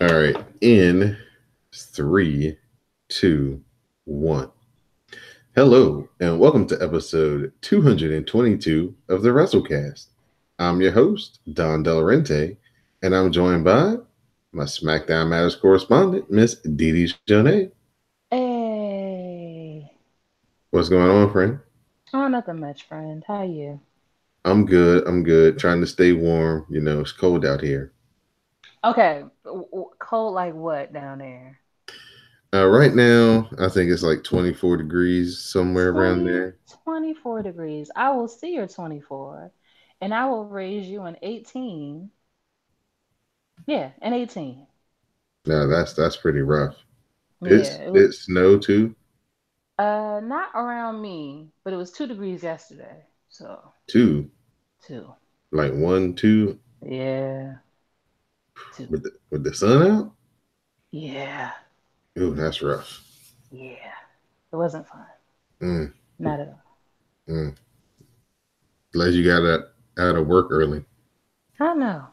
All right. In three, two, one. Hello, and welcome to episode 222 of the WrassleCast. I'm your host, Don Delarente, and I'm joined by my SmackDown Matters correspondent, Miss Dee Dee Jonay. Hey. What's going on, friend? Oh, nothing much, friend. How you? I'm good. I'm good. Trying to stay warm. You know, it's cold out here. Okay. Cold like what down there? Right now, I think it's like 24 degrees, somewhere around 20, there. 24 degrees. I will see your 24 and I will raise you an 18. Yeah, an 18. No, that's pretty rough. Yeah, It snowed too. not around me, but it was 2 degrees yesterday. So, Two, two. like one, two, Yeah, two. with the sun out. Yeah, Ooh, that's rough. yeah. It wasn't fun. Mm, Not at all. mm. Glad you got out of work early. I know.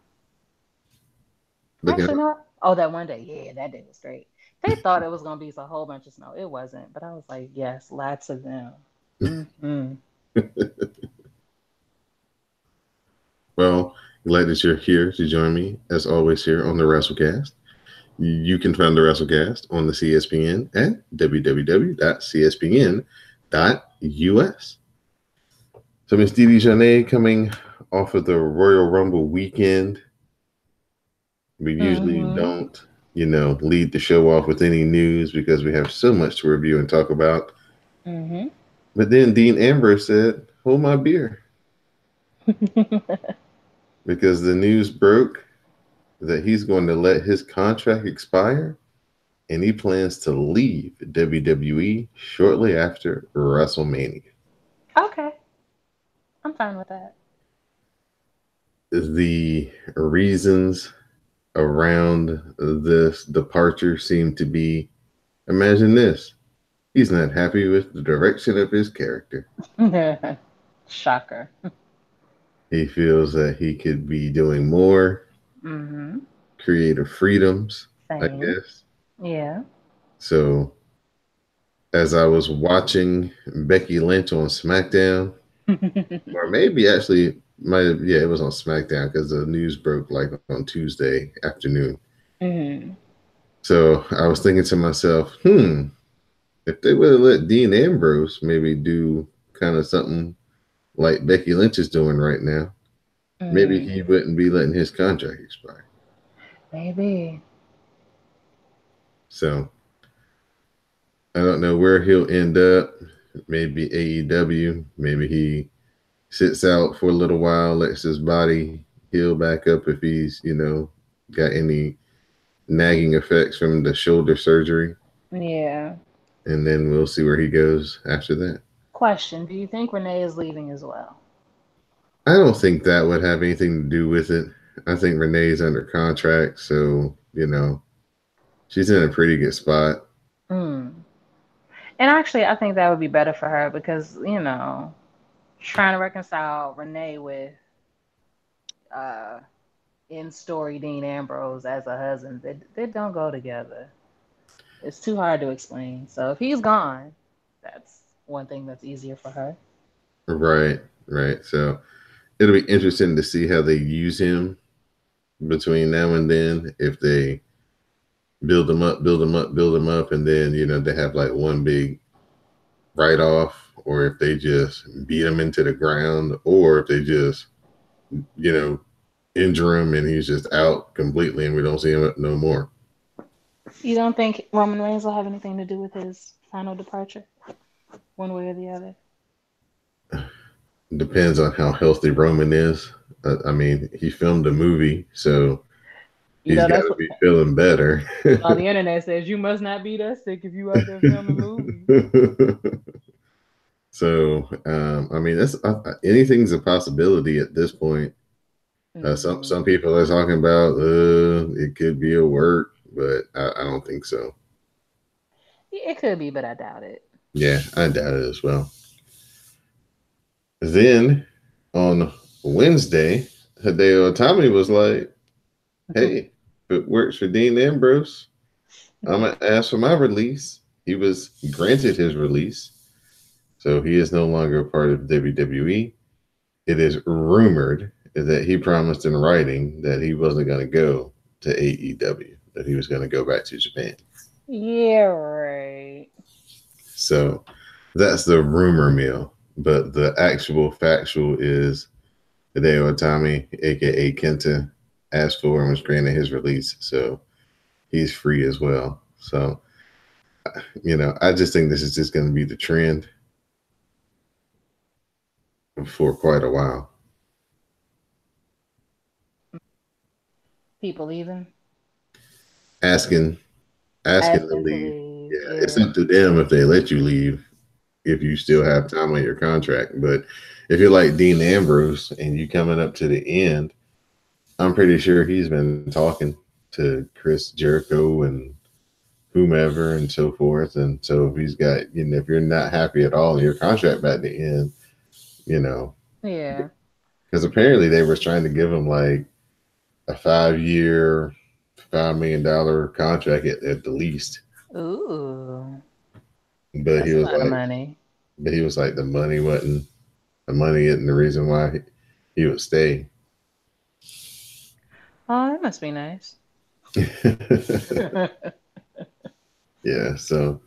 Looking Actually, up. no. Oh, that one day. Yeah, that day was great. They thought it was gonna be a whole bunch of snow. It wasn't, but I was like, yes, lots of them. Hmm. Well, glad that you're here to join me, as always, here on the WrassleCast. You can find the WrassleCast on the CSPN at www.cspn.us. So, Miss Dee Dee Jonee, coming off of the Royal Rumble weekend, we usually Hmm. don't, lead the show off with any news because we have so much to review and talk about. Hmm. But then Dean Ambrose said, "Hold my beer," because the news broke that he's going to let his contract expire and he plans to leave WWE shortly after WrestleMania. Okay, I'm fine with that. The reasons around this departure seem to be, imagine this, he's not happy with the direction of his character. Shocker. He feels that he could be doing more Hmm. creative freedoms, I Same. guess. Yeah. So, as I was watching Becky Lynch on SmackDown, or maybe actually, yeah, it was on SmackDown because the news broke like on Tuesday afternoon. Hmm. So I was thinking to myself, if they would have let Dean Ambrose maybe do kind of something like Becky Lynch is doing right now, maybe he Hmm. wouldn't be letting his contract expire. Maybe. So I don't know where he'll end up. Maybe AEW. Maybe he sits out for a little while, lets his body heal back up if he's, got any nagging effects from the shoulder surgery. Yeah. And then we'll see where he goes after that. Question: do you think Renee is leaving as well? I don't think that would have anything to do with it. I think Renee's under contract, so, she's in a pretty good spot. Mm. And actually, I think that would be better for her because trying to reconcile Renee with uh in story Dean Ambrose as a husband, they don't go together. It's too hard to explain. So if he's gone, that's one thing that's easier for her. Right, right. So it'll be interesting to see how they use him between now and then. If they build him up, build him up, build him up, and then, they have like one big write off, or if they just beat him into the ground, or if they just, you know, injure him and he's just out completely and we don't see him no more. You don't think Roman Reigns will have anything to do with his final departure, one way or the other? Depends on how healthy Roman is. I mean, he filmed a movie, so You he's know, got that's to what be feeling better. all the internet says. You must not be that sick if you out there filming movies. So, I mean, that's anything's a possibility at this point. Some Hmm. people are talking about it could be a work, but I don't think so. It could be, but I doubt it. Yeah, I doubt it as well. Then on Wednesday, Hideo Itami was like, "Hey, If it works for Dean Ambrose, I'm gonna ask for my release. He was granted his release, so he is no longer a part of WWE. It is rumored that he promised in writing that he wasn't going to go to AEW, that he was going to go back to Japan. Yeah, right. So that's the rumor mill. But the actual factual is Hideo Itami, aka Kenta, asked for and was granted his release. So he's free as well. So, I just think this is just going to be the trend for quite a while. People leaving, Asking, asking to asking to leave. leave. Yeah, it's Yeah, up to them if they let you leave if you still have time on your contract. But if you're like Dean Ambrose and you coming up to the end, I'm pretty sure he's been talking to Chris Jericho and whomever and so forth. And so if he's got, if you're not happy at all in your contract by the end, you know, yeah. because apparently they were trying to give him like a 5 year, $5 million contract at the least. Ooh, But he that's a was lot of like, money. the money wasn't the money isn't the reason why he would stay. Oh, that must be nice. Yeah, so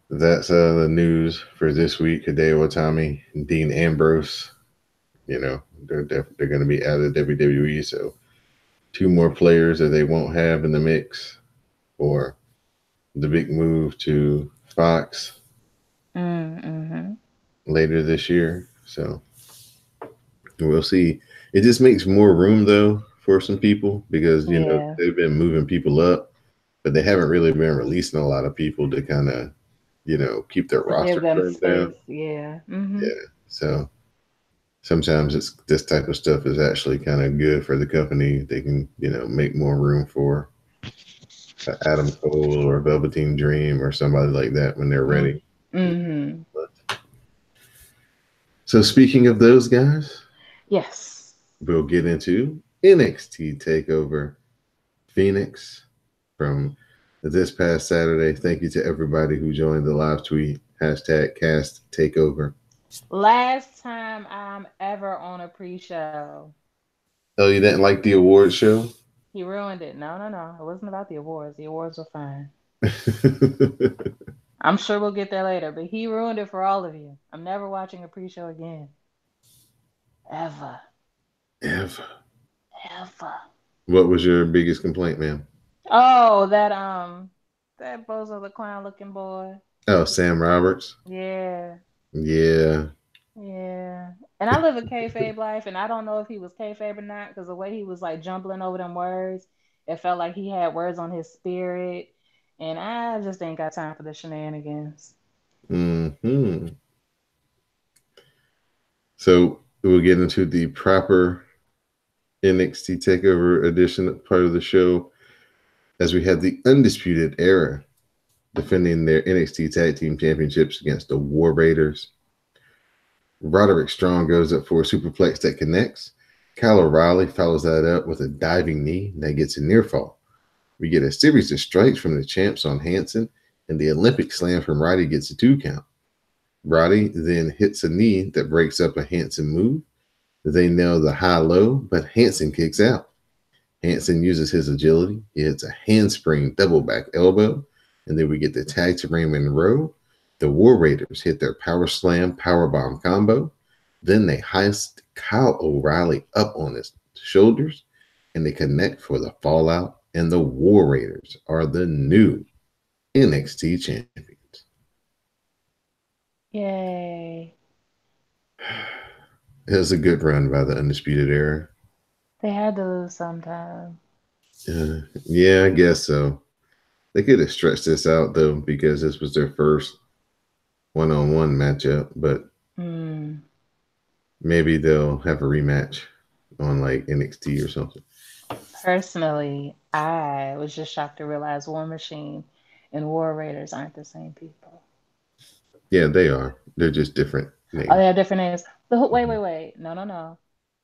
that's the news for this week. Hideo Itami and Dean Ambrose, they're going to be out of WWE. So two more players that they won't have in the mix for the big move to Fox Mm-hmm. later this year. So we'll see. It just makes more room though for some people because Yeah, they've been moving people up, but they haven't really been releasing a lot of people to kind of keep their to give roster them trimmed down. space. Yeah. Mm-hmm. Yeah. So sometimes it's this type of stuff is actually kind of good for the company. They can, make more room for Adam Cole or Velveteen Dream or somebody like that when they're ready. Mm-hmm. So speaking of those guys, Yes. we'll get into NXT Takeover Phoenix from this past Saturday. Thank you to everybody who joined the live tweet hashtag Cast Takeover. Last time I'm ever on a pre-show. Oh, you didn't like the award show? He ruined it. No, no, no. It wasn't about the awards. The awards were fine. I'm sure we'll get there later, but he ruined it for all of you. I'm never watching a pre-show again. Ever. Ever. Ever. What was your biggest complaint, ma'am? Oh, that Bozo the Clown looking boy. Oh, Sam Roberts. Yeah. Yeah. Yeah. And I live a kayfabe life, and I don't know if he was kayfabe or not, because the way he was like jumbling over them words, it felt like he had words on his spirit. And I just ain't got time for the shenanigans. Hmm. So we'll get into the proper NXT Takeover edition part of the show as we have the Undisputed Era defending their NXT Tag Team Championships against the War Raiders. Roderick Strong goes up for a superplex that connects. Kyle O'Reilly follows that up with a diving knee that gets a near fall. We get a series of strikes from the champs on Hanson, and the Olympic slam from Roddy gets a 2 count. Roddy then hits a knee that breaks up a Hanson move. They nail the high low, but Hanson kicks out. Hanson uses his agility. He hits a handspring double back elbow, and then we get the tag to Raymond Rowe. The War Raiders hit their power slam power bomb combo. Then they heist Kyle O'Reilly up on his shoulders, and they connect for the fallout. And the War Raiders are the new NXT champions. Yay. It was a good run by the Undisputed Era. They had to lose sometime. Yeah, I guess so. They could have stretched this out though because this was their first one-on-one matchup, but Hmm. maybe they'll have a rematch on like NXT or something. Personally, I was just shocked to realize War Machine and War Raiders aren't the same people. Yeah, they are. They're just different Oh, they names. have different names. But wait, Mhm. wait, wait. No, no, no.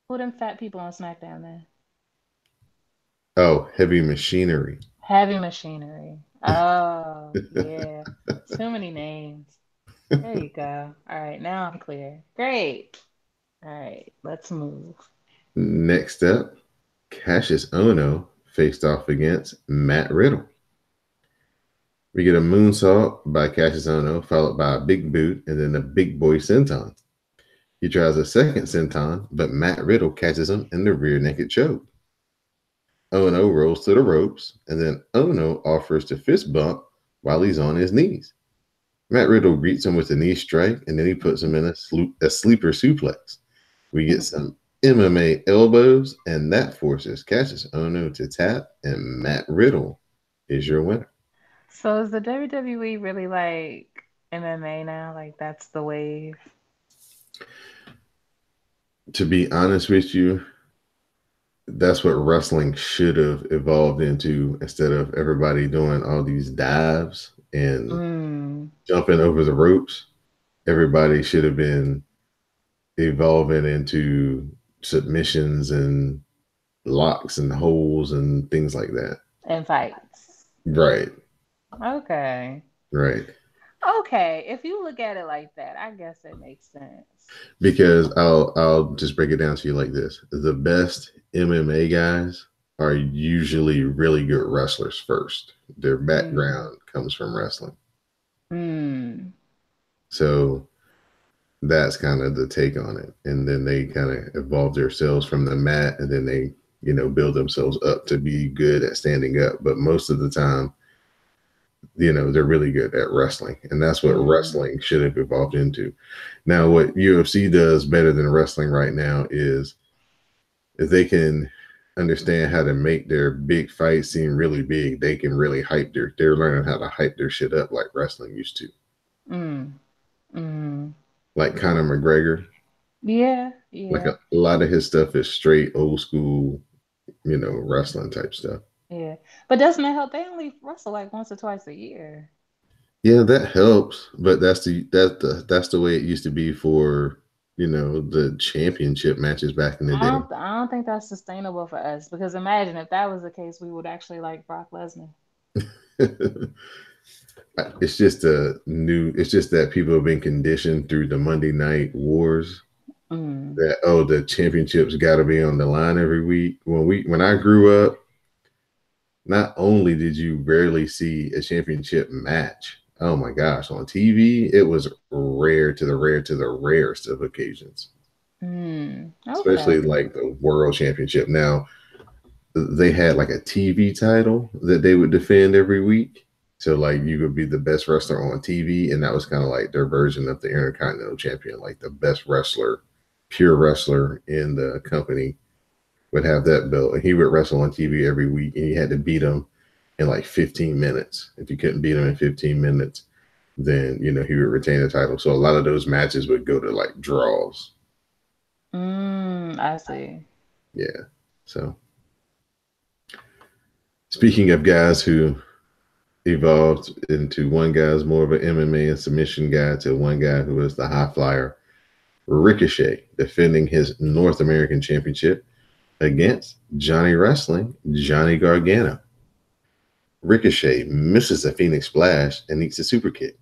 Who them fat people on SmackDown then? Oh, heavy machinery. Heavy machinery. Oh, yeah. Too many names. There you go. All right, now I'm clear. Great. All right, let's move. Next up, Cassius Ono faced off against Matt Riddle. We get a moonsault by Cassius Ono, followed by a big boot and then a big boy senton. He tries a second senton, but Matt Riddle catches him in the rear naked choke. Ono rolls to the ropes, and then Ono offers to fist bump while he's on his knees. Matt Riddle greets him with a knee strike, and then he puts him in a sleeper suplex. We get some MMA elbows, and that forces Cassius Ono to tap, and Matt Riddle is your winner. So is the WWE really like MMA now? Like that's the wave? To be honest with you, that's what wrestling should have evolved into instead of everybody doing all these dives and Mm, jumping over the ropes. Everybody should have been evolving into submissions and locks and holes and things like that. and fights. Right, Okay. right. Okay, if you look at it like that, I guess it makes sense. Because I'll just break it down to you like this: the best MMA guys are usually really good wrestlers first. Their Mm, background comes from wrestling, mm, so that's kind of the take on it. And then they kind of evolve themselves from the mat, and then they build themselves up to be good at standing up. But most of the time, they're really good at wrestling, and that's what mm, wrestling should have evolved into. Now, what UFC does better than wrestling right now is if they can understand how to make their big fights seem really big, they can really hype they're learning how to hype their shit up like wrestling used to. mm, mm. Like Conor McGregor, Yeah, like yeah, a lot of his stuff is straight old school, wrestling type stuff. yeah. But doesn't it help? They only wrestle like once or twice a year. Yeah, that helps, but that's the way it used to be for, the championship matches back in the day. I don't think that's sustainable for us because imagine if that was the case, we would actually like Brock Lesnar. It's just that people have been conditioned through the Monday night wars Mm, that, oh, the championships got to be on the line every week. When I grew up, not only did you rarely see a championship match, oh my gosh, on TV, it was rare to the rare to the rarest of occasions, especially okay. like the world championship. Now, they had like a TV title that they would defend every week. So like you would be the best wrestler on TV, and that was kind of like their version of the Intercontinental Champion, like the best wrestler, pure wrestler in the company would have that belt, and he would wrestle on TV every week, and you had to beat him in like 15 minutes. If you couldn't beat him in 15 minutes, then he would retain the title. So a lot of those matches would go to like draws. I see. Yeah. So speaking of guys who evolved into one guy's more of an MMA and submission guy to one guy who was the high flyer, Ricochet, defending his North American Championship against Johnny Wrestling, Johnny Gargano. Ricochet misses a Phoenix Splash and eats a super kick.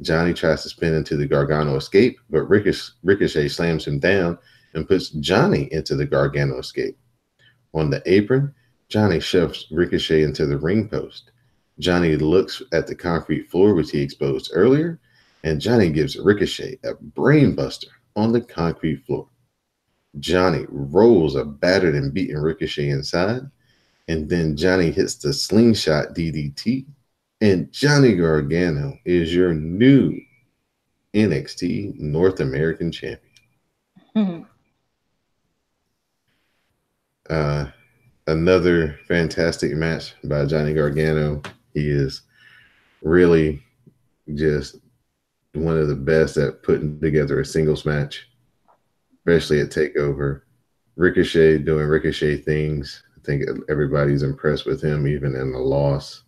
Johnny tries to spin into the Gargano escape, but Ricochet slams him down and puts Johnny into the Gargano escape. On the apron, Johnny shoves Ricochet into the ring post. Johnny looks at the concrete floor, which he exposed earlier, and Johnny gives Ricochet a brainbuster on the concrete floor. Johnny rolls a battered and beaten Ricochet inside, and then Johnny hits the slingshot DDT, and Johnny Gargano is your new NXT North American champion. Uh, Another fantastic match by Johnny Gargano. He is really just one of the best at putting together a singles match, especially at Takeover. Ricochet doing Ricochet things. I think everybody's impressed with him, even in the loss.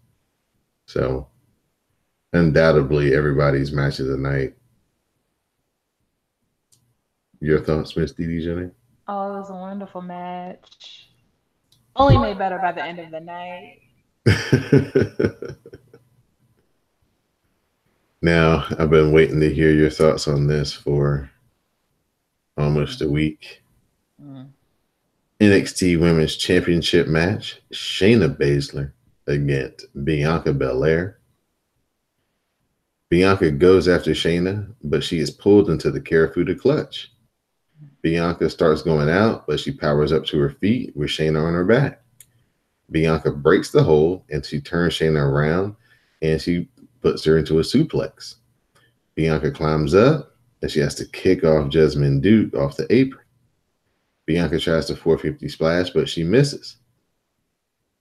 So, undoubtedly, everybody's match of the night. Your thoughts, Miss DD Jenny? Oh, it was a wonderful match. Only made better by the end of the night. Now, I've been waiting to hear your thoughts on this for almost a Mm, week. mm, NXT Women's Championship match, Shayna Baszler against Bianca Belair. Bianca goes after Shayna, but she is pulled into the Karafuda clutch. Bianca starts going out, but she powers up to her feet with Shayna on her back. Bianca breaks the hold and she turns Shayna around and she puts her into a suplex. Bianca climbs up and she has to kick off Jasmine Duke off the apron. Bianca tries to 450 splash, but she misses.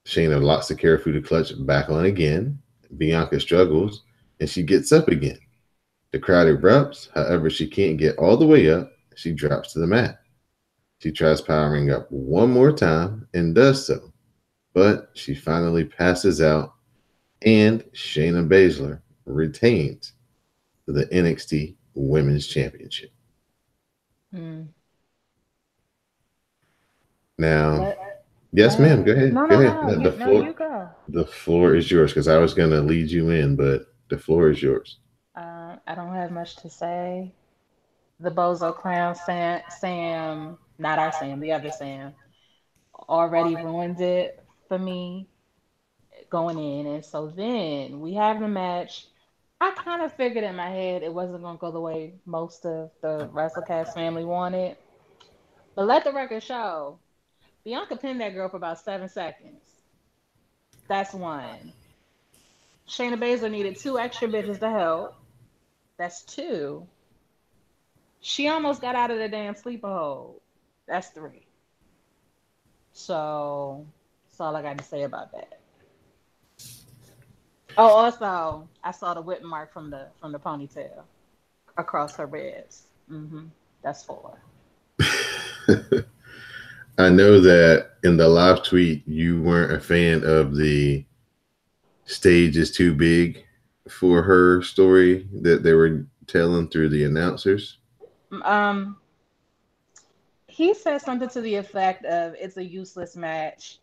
Shayna locks the Karafuda clutch back on again. Bianca struggles and she gets up again. The crowd erupts, however, she can't get all the way up. She drops to the mat. She tries powering up one more time and does so, but she finally passes out, and Shayna Baszler retains the NXT Women's Championship. mm. Now, Let yes, ma'am. Go ahead. no, Go no, ahead. no. You no, you go. The floor is yours because I was going to lead you in, but the floor is yours. I don't have much to say. The Bozo Clown Sam, not our Sam, the other Sam, already ruined it for me going in. And so then we have the match. I kind of figured in my head it wasn't going to go the way most of the WrassleCast family wanted. But let the record show Bianca pinned that girl for about 7 seconds. That's one. Shayna Baszler needed two extra bitches to help. That's two. She almost got out of the damn sleeper hold. That's three. So that's all I got to say about that. Oh, also, I saw the whip mark from the ponytail across her ribs. That's four. I know that in the live tweet, you weren't a fan of the stage is too big for her story that they were telling through the announcers. Um, he said something to the effect of it's a useless match,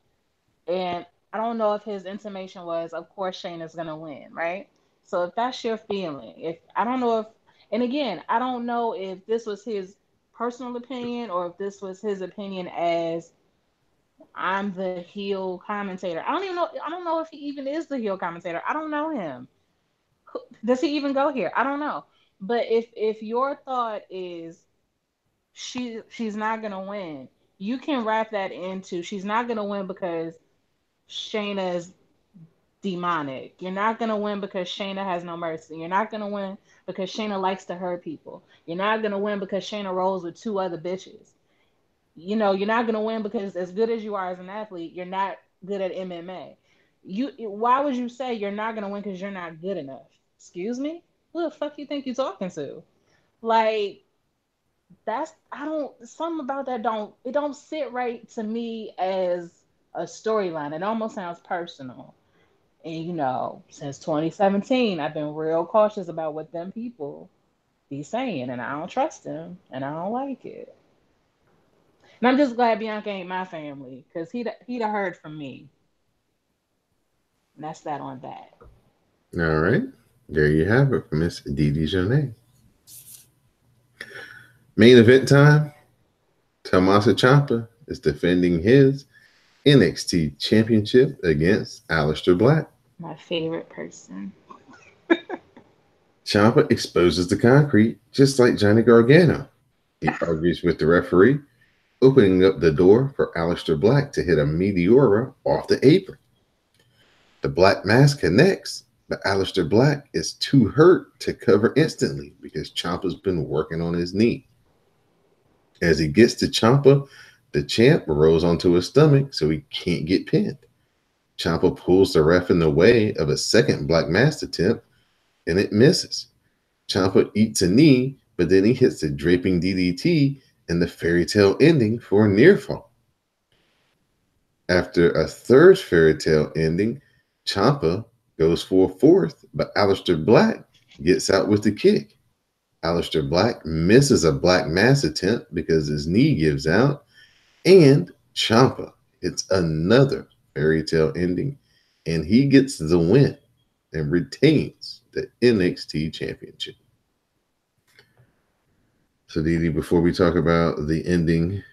and I don't know if his intimation was, of course, Shayna's gonna win, right? So if that's your feeling, if I don't know if, and again, I don't know if this was his personal opinion or if this was his opinion as I'm the heel commentator. I don't even know. I don't know if he even is the heel commentator. I don't know him. Does he even go here? I don't know. But if your thought is she's not gonna win, you can wrap that into she's not gonna win because Shayna's demonic. You're not gonna win because Shayna has no mercy. You're not gonna win because Shayna likes to hurt people. You're not gonna win because Shayna rolls with two other bitches. You're not gonna win because as good as you are as an athlete, you're not good at MMA. Why would you say you're not gonna win because you're not good enough? Excuse me? Who the fuck you think you're talking to? Like that's I don't something about that don't sit right to me as a storyline. It almost sounds personal. And since 2017, I've been real cautious about what them people be saying, and I don't trust them, and I don't like it. And I'm just glad Bianca ain't my family, cause he'd have heard from me. And that's that on that. All right. There you have it from Miss Didi Jonay. Main event time. Tommaso Ciampa is defending his NXT Championship against Aleister Black. My favorite person. Ciampa exposes the concrete just like Johnny Gargano. He argues with the referee, opening up the door for Aleister Black to hit a Meteora off the apron. The Black Mask connects, but Aleister Black is too hurt to cover instantly because Ciampa's been working on his knee. As he gets to Ciampa, the champ rolls onto his stomach so he can't get pinned. Ciampa pulls the ref in the way of a second Black Mask attempt, and it misses. Ciampa eats a knee, but then he hits the draping DDT and the fairy tale ending for a near fall. After a third fairy tale ending, Ciampa goes for a fourth, but Aleister Black gets out with the kick. Aleister Black misses a Black Mass attempt because his knee gives out, and Ciampa It's another fairy tale ending, and he gets the win and retains the NXT Championship. So, Didi, before we talk about the ending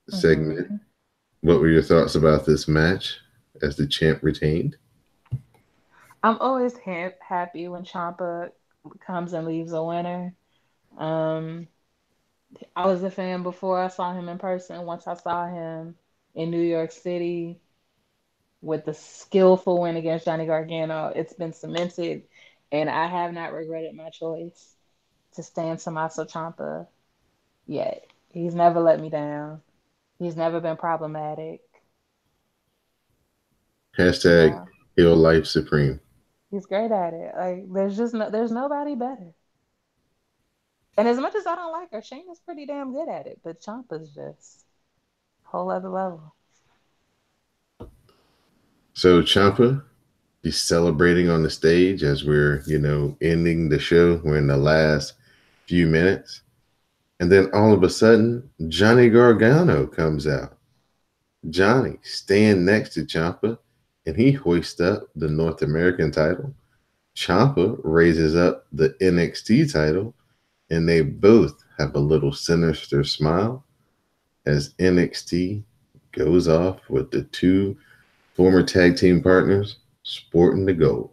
segment, Hmm. what were your thoughts about this match as the champ retained? I'm always happy when Champa comes and leaves a winner. Um, I was a fan before I saw him in person. Once I saw him in New York City with the skillful win against Johnny Gargano, it's been cemented, and I have not regretted my choice to stand Tommaso Ciampa yet. He's never let me down. He's never been problematic. Hashtag No, ill life supreme. he's great at it. Like there's nobody better. And as much as I don't like her, Shayna's pretty damn good at it. But Ciampa's just a whole other level. So, Champa, he's celebrating on the stage as we're, ending the show. We're in the last few minutes. And then all of a sudden, Johnny Gargano comes out. Johnny stand next to Champa, and he hoists up the North American title. Champa raises up the NXT title, and they both have a little sinister smile as NXT goes off with the two former tag team partners sporting the gold.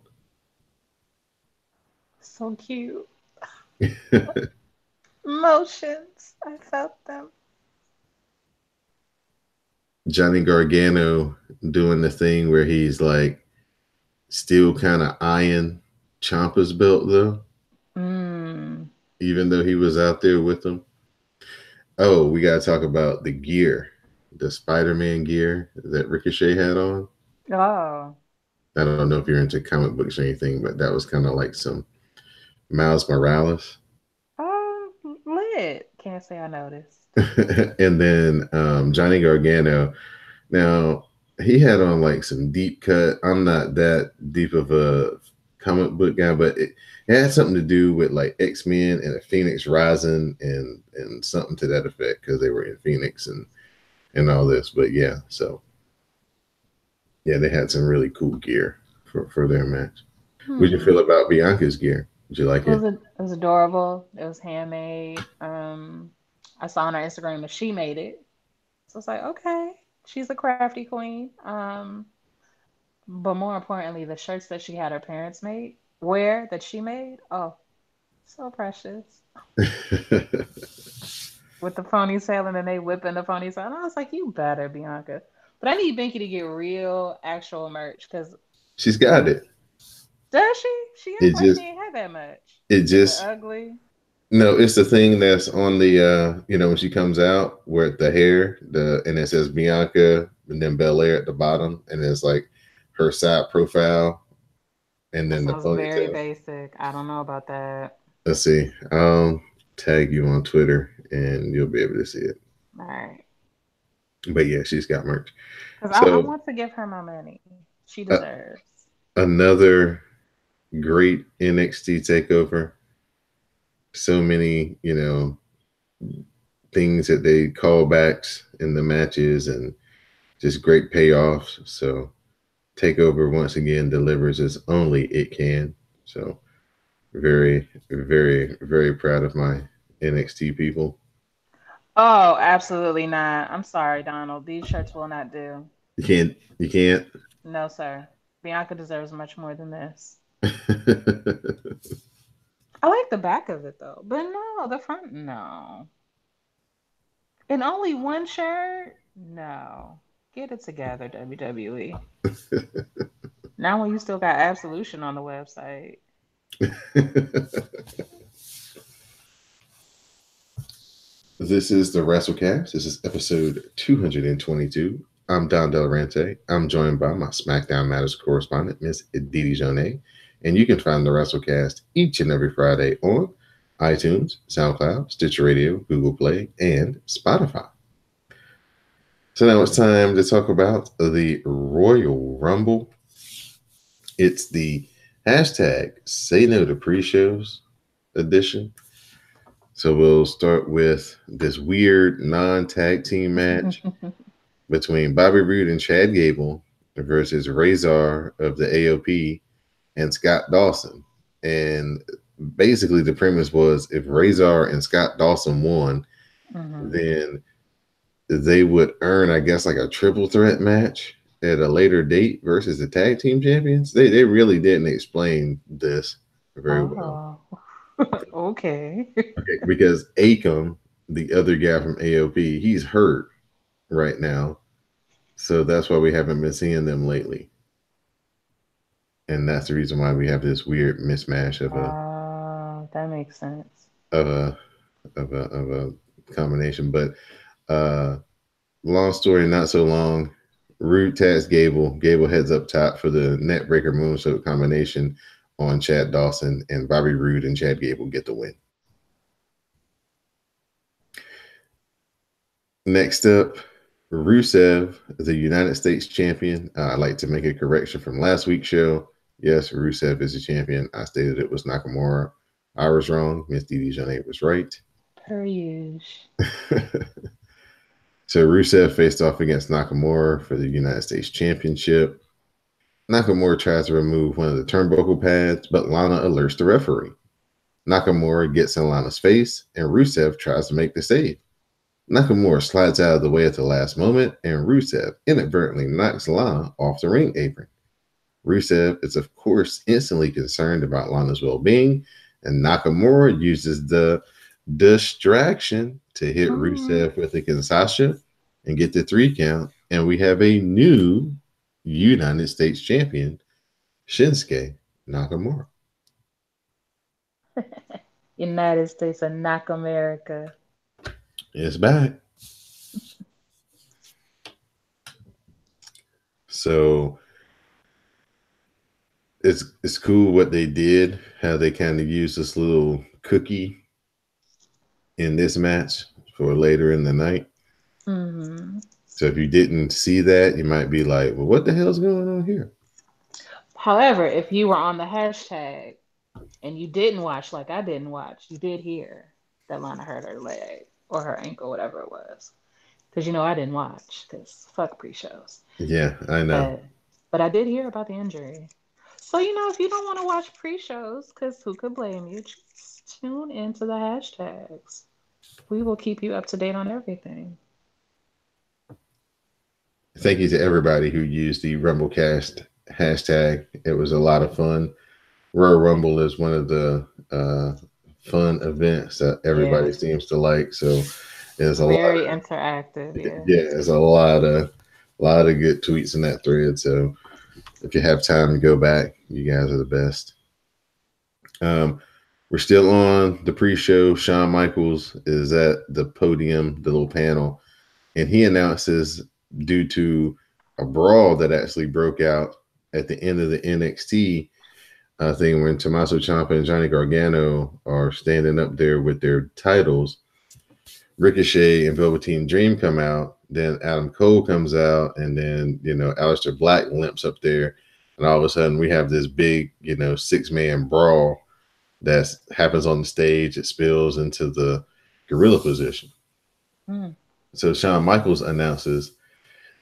So cute. Emotions. I felt them. Johnny Gargano doing the thing where he's like still kind of eyeing Champa's belt though, Mm. even though he was out there with them. Oh, we got to talk about the gear, the Spider-Man gear that Ricochet had on. Oh. I don't know if you're into comic books or anything, but that was kind of like some Miles Morales. Oh, lit. Can't say I noticed. And then Johnny Gargano. Now, he had on like some deep cut. I'm not that deep of a comic book guy, but it had something to do with like X-Men and a Phoenix Rising and something to that effect because they were in Phoenix and all this. But yeah, so yeah, they had some really cool gear for their match. What did you feel Hmm. about Bianca's gear? Did you like it? It was adorable. It was handmade. I saw on her Instagram that she made it. So it's like, okay, she's a crafty queen. But more importantly, the shirts that she had her parents made, wear that she made, oh, so precious. With the ponytail and then they whipping the ponytail. And I was like, you better, Bianca. But I need Binky to get real actual merch because She's got it. does she? She It act like she just ain't had that much. it Is it just ugly? no, it's the thing that's on the when she comes out where the hair, the and it says Bianca and then Belair at the bottom, and it's like her side profile and That then the sounds very ponytail. basic. I don't know about that. Let's see. I'll tag you on Twitter and you'll be able to see it. All right. But yeah, she's got merch. Because I So want to give her my money. She uh, deserves. another great NXT takeover. So many, things that they call backs in the matches and just great payoffs. So Takeover once again delivers as only it can. So very, very, very proud of my NXT people. Oh, absolutely not. I'm sorry, Donald. These shirts will not do. You can't. No, sir. Bianca deserves much more than this. I like the back of it though, but no, the front, no. And only one shirt? No. Get it together, WWE. Now when you still got Absolution on the website. This is the WrassleCast. This is episode 222. I'm Don Del Rente. I'm joined by my SmackDown Matters correspondent, Miss Edie Jonet. And you can find the WrassleCast each and every Friday on iTunes, SoundCloud, Stitcher Radio, Google Play, and Spotify. So now it's time to talk about the Royal Rumble. It's the hashtag Say No to Pre-Shows edition. So we'll start with this weird non-tag team match between Bobby Roode and Chad Gable versus Razor of the AOP and Scott Dawson. And basically, the premise was if Razor and Scott Dawson won, Mm-hmm. then they would earn, I guess, like a triple threat match at a later date versus the tag team champions. They really didn't explain this very well. Oh, okay. Okay, because Akam, the other guy from AOP, he's hurt right now. So that's why we haven't been seeing them lately. And that's the reason why we have this weird mismatch That makes sense. of a of a combination. But uh long story, not so long. Root tags Gable. Gable heads up top for the neckbreaker moonsault combination on Chad Dawson, and Bobby Roode and Chad Gable get the win. Next up, Rusev, the United States champion. I'd like to make a correction from last week's show. Yes, Rusev is a champion. I stated it was Nakamura. I was wrong. Miss Didi Janae was right. Per use. So Rusev faced off against Nakamura for the United States Championship. Nakamura tries to remove one of the turnbuckle pads, but Lana alerts the referee. Nakamura gets in Lana's face, and Rusev tries to make the save. Nakamura slides out of the way at the last moment, and Rusev inadvertently knocks Lana off the ring apron. Rusev is, of course, instantly concerned about Lana's well being, and Nakamura uses the distraction to hit Rusev with a Kinshasa and get the 3 count. And we have a new United States champion, Shinsuke Nakamura. United States of Knock America. It's back. So it's cool what they did, how they kind of used this little cookie in this match for later in the night. Mm-hmm. So if you didn't see that, you might be like, well, what the hell's going on here? However, if you were on the hashtag and you didn't watch, like I didn't watch, you did hear that Lana hurt her leg or her ankle, whatever it was. Because I didn't watch, because fuck pre-shows. Yeah, I know. But I did hear about the injury. So if you don't want to watch pre-shows, because who could blame you, just tune into the hashtags. We will keep you up to date on everything. Thank you to everybody who used the RumbleCast hashtag. It was a lot of fun. Royal Rumble is one of the fun events that everybody Yeah. seems to like. So there's a lot Very of interactive, yeah. yeah, there's a lot of good tweets in that thread. So if you have time to go back, you guys are the best. We're still on the pre-show. Shawn Michaels is at the podium, the little panel, and he announces, due to a brawl that actually broke out at the end of the NXT thing when Tommaso Ciampa and Johnny Gargano are standing up there with their titles, Ricochet and Velveteen Dream come out, then Adam Cole comes out, and then Aleister Black limps up there, and all of a sudden we have this big 6-man brawl that happens on the stage. It spills into the gorilla position. Mm. So Shawn Michaels announces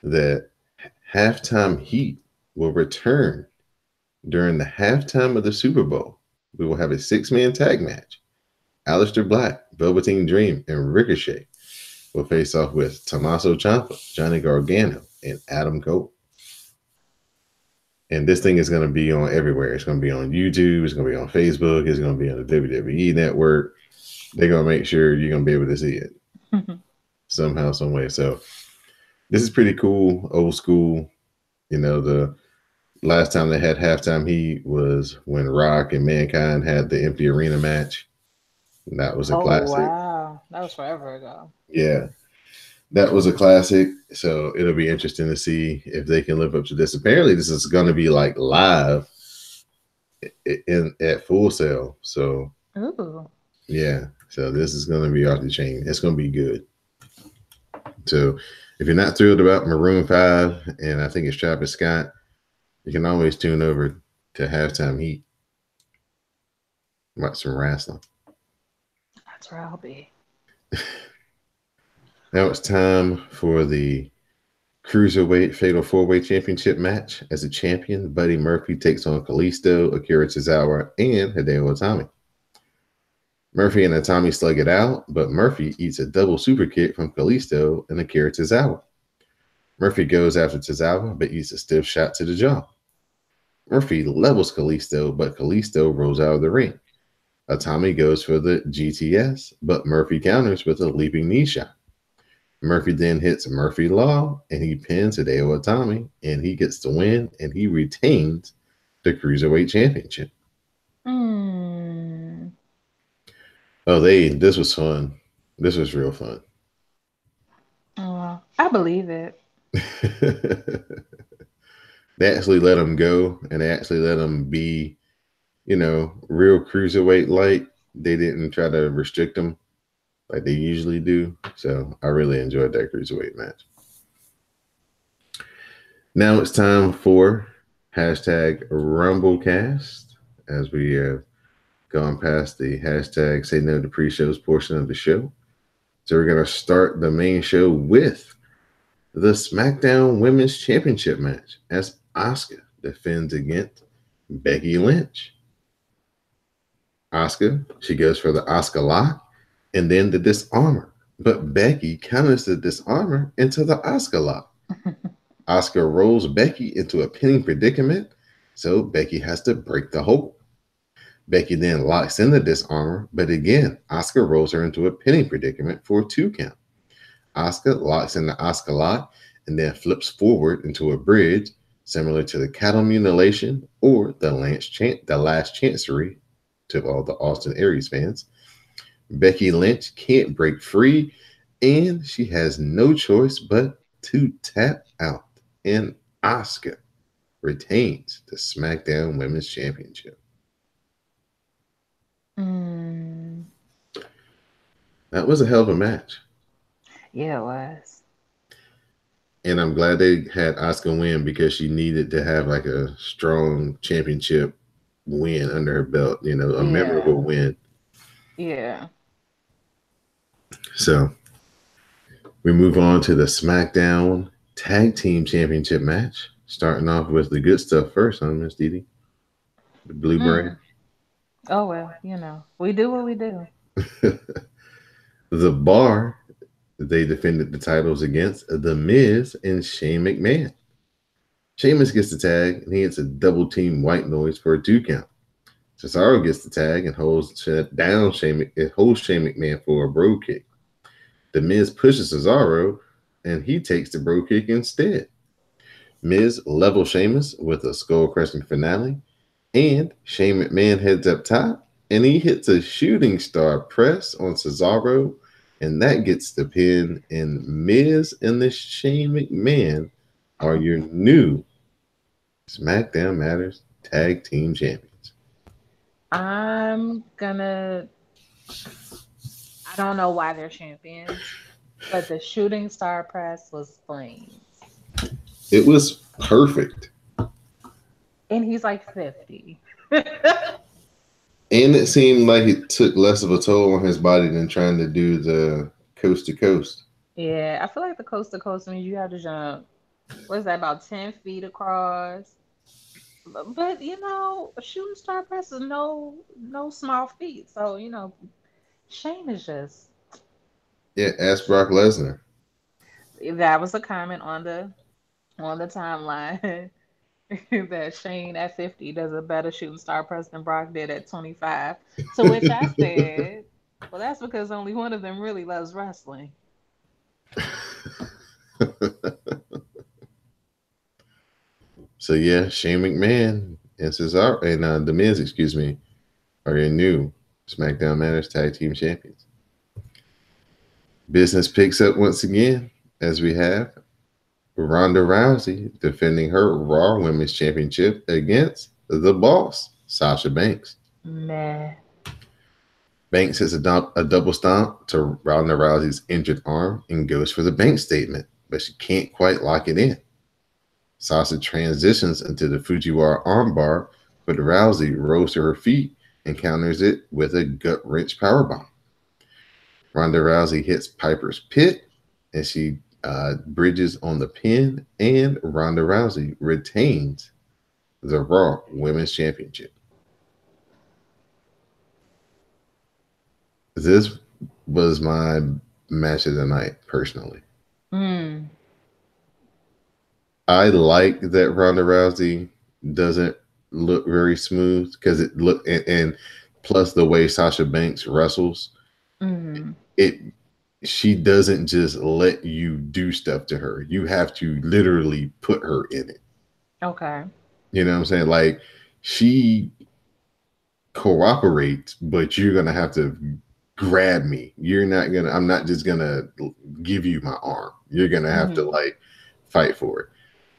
that halftime heat will return during the halftime of the Super Bowl. We will have a 6-man tag match. Aleister Black, Velveteen Dream, and Ricochet will face off with Tommaso Ciampa, Johnny Gargano, and Adam Cole. And this thing is going to be on everywhere. It's going to be on YouTube. It's going to be on Facebook. It's going to be on the WWE network. They're going to make sure you're going to be able to see it somehow, some way. So this is pretty cool, old school. The last time they had halftime heat was when Rock and Mankind had the empty arena match. And that was a Oh, classic. wow. That was forever ago. Yeah, that was a classic. So it'll be interesting to see if they can live up to this. Apparently, this is going to be like live at Full Sail. So Ooh. yeah, so this is going to be off the chain. It's going to be good. So if you're not thrilled about Maroon 5, and I think it's Travis Scott, you can always tune over to Halftime Heat. Watch some wrestling. That's where I'll be. Now it's time for the Cruiserweight Fatal 4-Way Championship match. As a champion, Buddy Murphy takes on Kalisto, Akira Tozawa, and Hideo Itami. Murphy and Itami slug it out, but Murphy eats a double super kick from Kalisto and Akira Tozawa. Murphy goes after Tozawa, but eats a stiff shot to the jaw. Murphy levels Kalisto, but Kalisto rolls out of the ring. Itami goes for the GTS, but Murphy counters with a leaping knee shot. Murphy then hits Murphy Law, and he pins Hideo Itami, and he gets the win, and he retains the Cruiserweight Championship. Oh, this was fun. This was real fun. I believe it. They actually let him go, and they actually let him be, real cruiserweight light. They didn't try to restrict him like they usually do. So I really enjoyed that cruiserweight match. Now it's time for hashtag WrassleCast, as we have gone past the hashtag Say No to Pre-Shows portion of the show. So we're going to start the main show with the SmackDown Women's Championship match as Asuka defends against Becky Lynch. Asuka, she goes for the Asuka lock and then the disarmer, but Becky counters the disarmer into the Asuka lock. Asuka rolls Becky into a pinning predicament, so Becky has to break the hold. Becky then locks in the disarmer, but again, Asuka rolls her into a pinning predicament for a 2 count. Asuka locks in the Asuka lock and then flips forward into a bridge, similar to the cattle mutilation or the last chancery to all the Austin Aries fans. Becky Lynch can't break free, and she has no choice but to tap out. And Asuka retains the SmackDown Women's Championship. That was a hell of a match. Yeah, it was. And I'm glad they had Asuka win because she needed to have like a strong championship win under her belt, a memorable win. Yeah. So we move on to the SmackDown Tag Team Championship match, starting off with the good stuff first, huh, Miss Didi? The blue brand. Oh, well, we do what we do. The Bar, they defended the titles against The Miz and Shane McMahon. Sheamus gets the tag, and he hits a double team white noise for a 2 count. Cesaro gets the tag and holds Shane McMahon for a bro kick. The Miz pushes Cesaro, and he takes the bro kick instead. Miz levels Sheamus with a skull-crushing finale, and Shane McMahon heads up top, and he hits a shooting star press on Cesaro, and that gets the pin, and Miz and the Shane McMahon are your new SmackDown Matters Tag Team Champions. I don't know why they're champions, but the shooting star press was flames. It was perfect. And he's like 50. And it seemed like it took less of a toll on his body than trying to do the coast to coast. Yeah, I feel like the coast to coast means you have to jump, what is that, about 10 feet across? But, a shooting star press is no small feat. So, Shane is just... Yeah, ask Brock Lesnar. That was a comment on the timeline. That Shane at 50 does a better shooting star press than Brock did at 25. To which I said, well, that's because only one of them really loves wrestling. So yeah, Shane McMahon and Cesaro and The Miz, are your new SmackDown Matters Tag Team Champions. Business picks up once again as we have Ronda Rousey defending her Raw Women's Championship against the boss, Sasha Banks. Meh. Banks hits a double stomp to Ronda Rousey's injured arm and goes for the Banks statement, but she can't quite lock it in. Sasha transitions into the Fujiwara armbar, but Rousey rolls to her feet and counters it with a gut-wrench powerbomb. Ronda Rousey hits Piper's Pit, and she Bridges on the pin, and Ronda Rousey retains the Raw Women's Championship. This was my match of the night, personally. Mm. I like that Ronda Rousey doesn't look very smooth because it look and plus the way Sasha Banks wrestles, Mm. it she doesn't just let you do stuff to her. You have to literally put her in it. Okay. You know what I'm saying? Like she cooperates, but you're gonna have to grab me. You're not gonna. I'm not just gonna give you my arm. You're gonna have to Mm-hmm. like fight for it.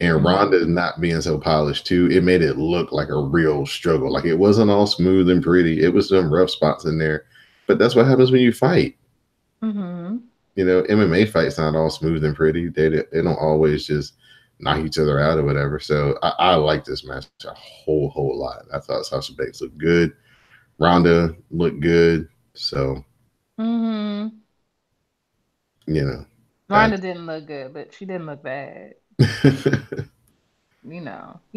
And Mm-hmm. Ronda not being so polished too, it made it look like a real struggle. Like it wasn't all smooth and pretty. It was some rough spots in there. But that's what happens when you fight. Mm-hmm. You know, MMA fights not all smooth and pretty. They don't always just knock each other out or whatever. So I like this match a whole lot. I thought Sasha Banks looked good. Ronda looked good. So Mm-hmm. you know, I, Rhonda didn't look good, but she didn't look bad. You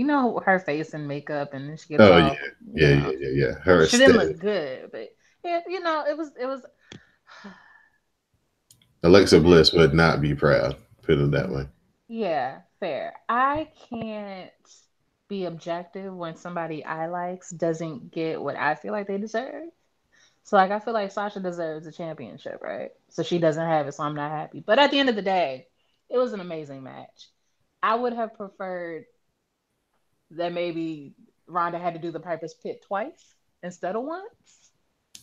know her face and makeup, and then she gets oh yeah, off. You yeah, know, yeah, yeah, yeah. Her she didn't look aesthetic. good, but yeah, it was. Alexa Bliss would not be proud. Put it that way. Yeah, fair. I can't be objective when somebody I likes doesn't get what I feel like they deserve. So like I feel like Sasha deserves a championship, right? So she doesn't have it, so I'm not happy. But at the end of the day, it was an amazing match. I would have preferred that maybe Ronda had to do the Piper's Pit twice instead of once.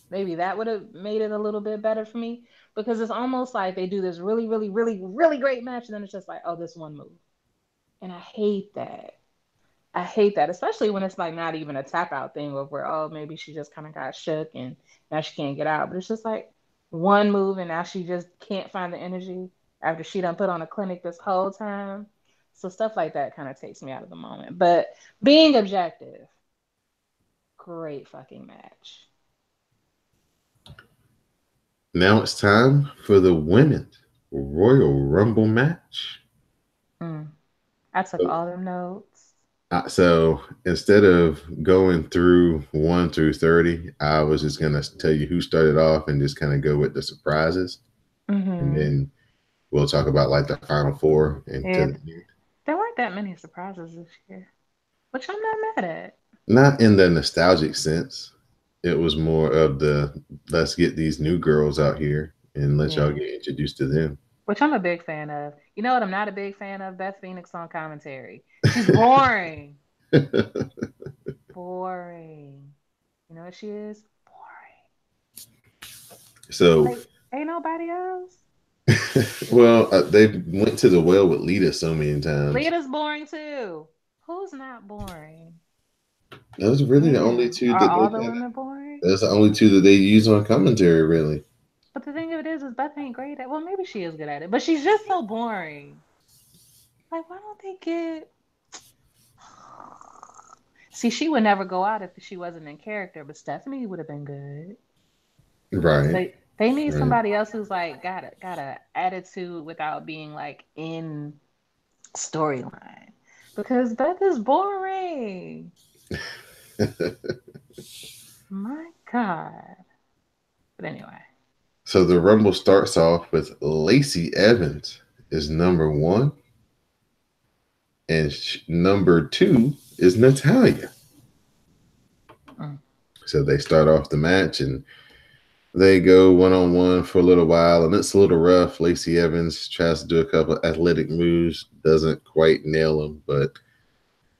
Maybe that would have made it a little bit better for me because it's almost like they do this really, really, really, really great match, and then it's just like, oh, this one move. And I hate that. I hate that, especially when it's like not even a tap out thing of where, oh, maybe she just kind of got shook and now she can't get out. But it's just like one move and now she just can't find the energy after she done put on a clinic this whole time. So stuff like that kind of takes me out of the moment. But being objective, great fucking match. Now it's time for the women's Royal Rumble match. Mm. I took all them notes. So instead of going through 1 through 30, I was just gonna tell you who started off and just kind of go with the surprises, and Mm-hmm. then we'll talk about like the final four and to Yeah, the end. there weren't that many surprises this year, which I'm not mad at. Not in the nostalgic sense. It was more of the let's get these new girls out here and let y'all Yeah. get introduced to them. Which I'm a big fan of. You know what I'm not a big fan of? Beth Phoenix on commentary. She's boring. Boring. You know what she is? Boring. So, Like, ain't nobody else. well, they went to the well with Lita so many times. Lita's boring too. Who's not boring? Those are really the only Damn. two Are that they all the kind of. women boring? That's the only two that they use on commentary, really. But the thing of it is Beth ain't great at. Well, maybe she is good at it, but she's just so boring. Like, why don't they get? See, she would never go out if she wasn't in character, but Stephanie would have been good. So Right, they need right. somebody else who's like got a attitude without being like in storyline. Because Beth is boring. My God. But anyway. So the Rumble starts off with Lacey Evans is number one, and number two is Natalia. Mm. So they start off the match and they go 1-on-one for a little while, and it's a little rough. Lacey Evans tries to do a couple of athletic moves, doesn't quite nail them, but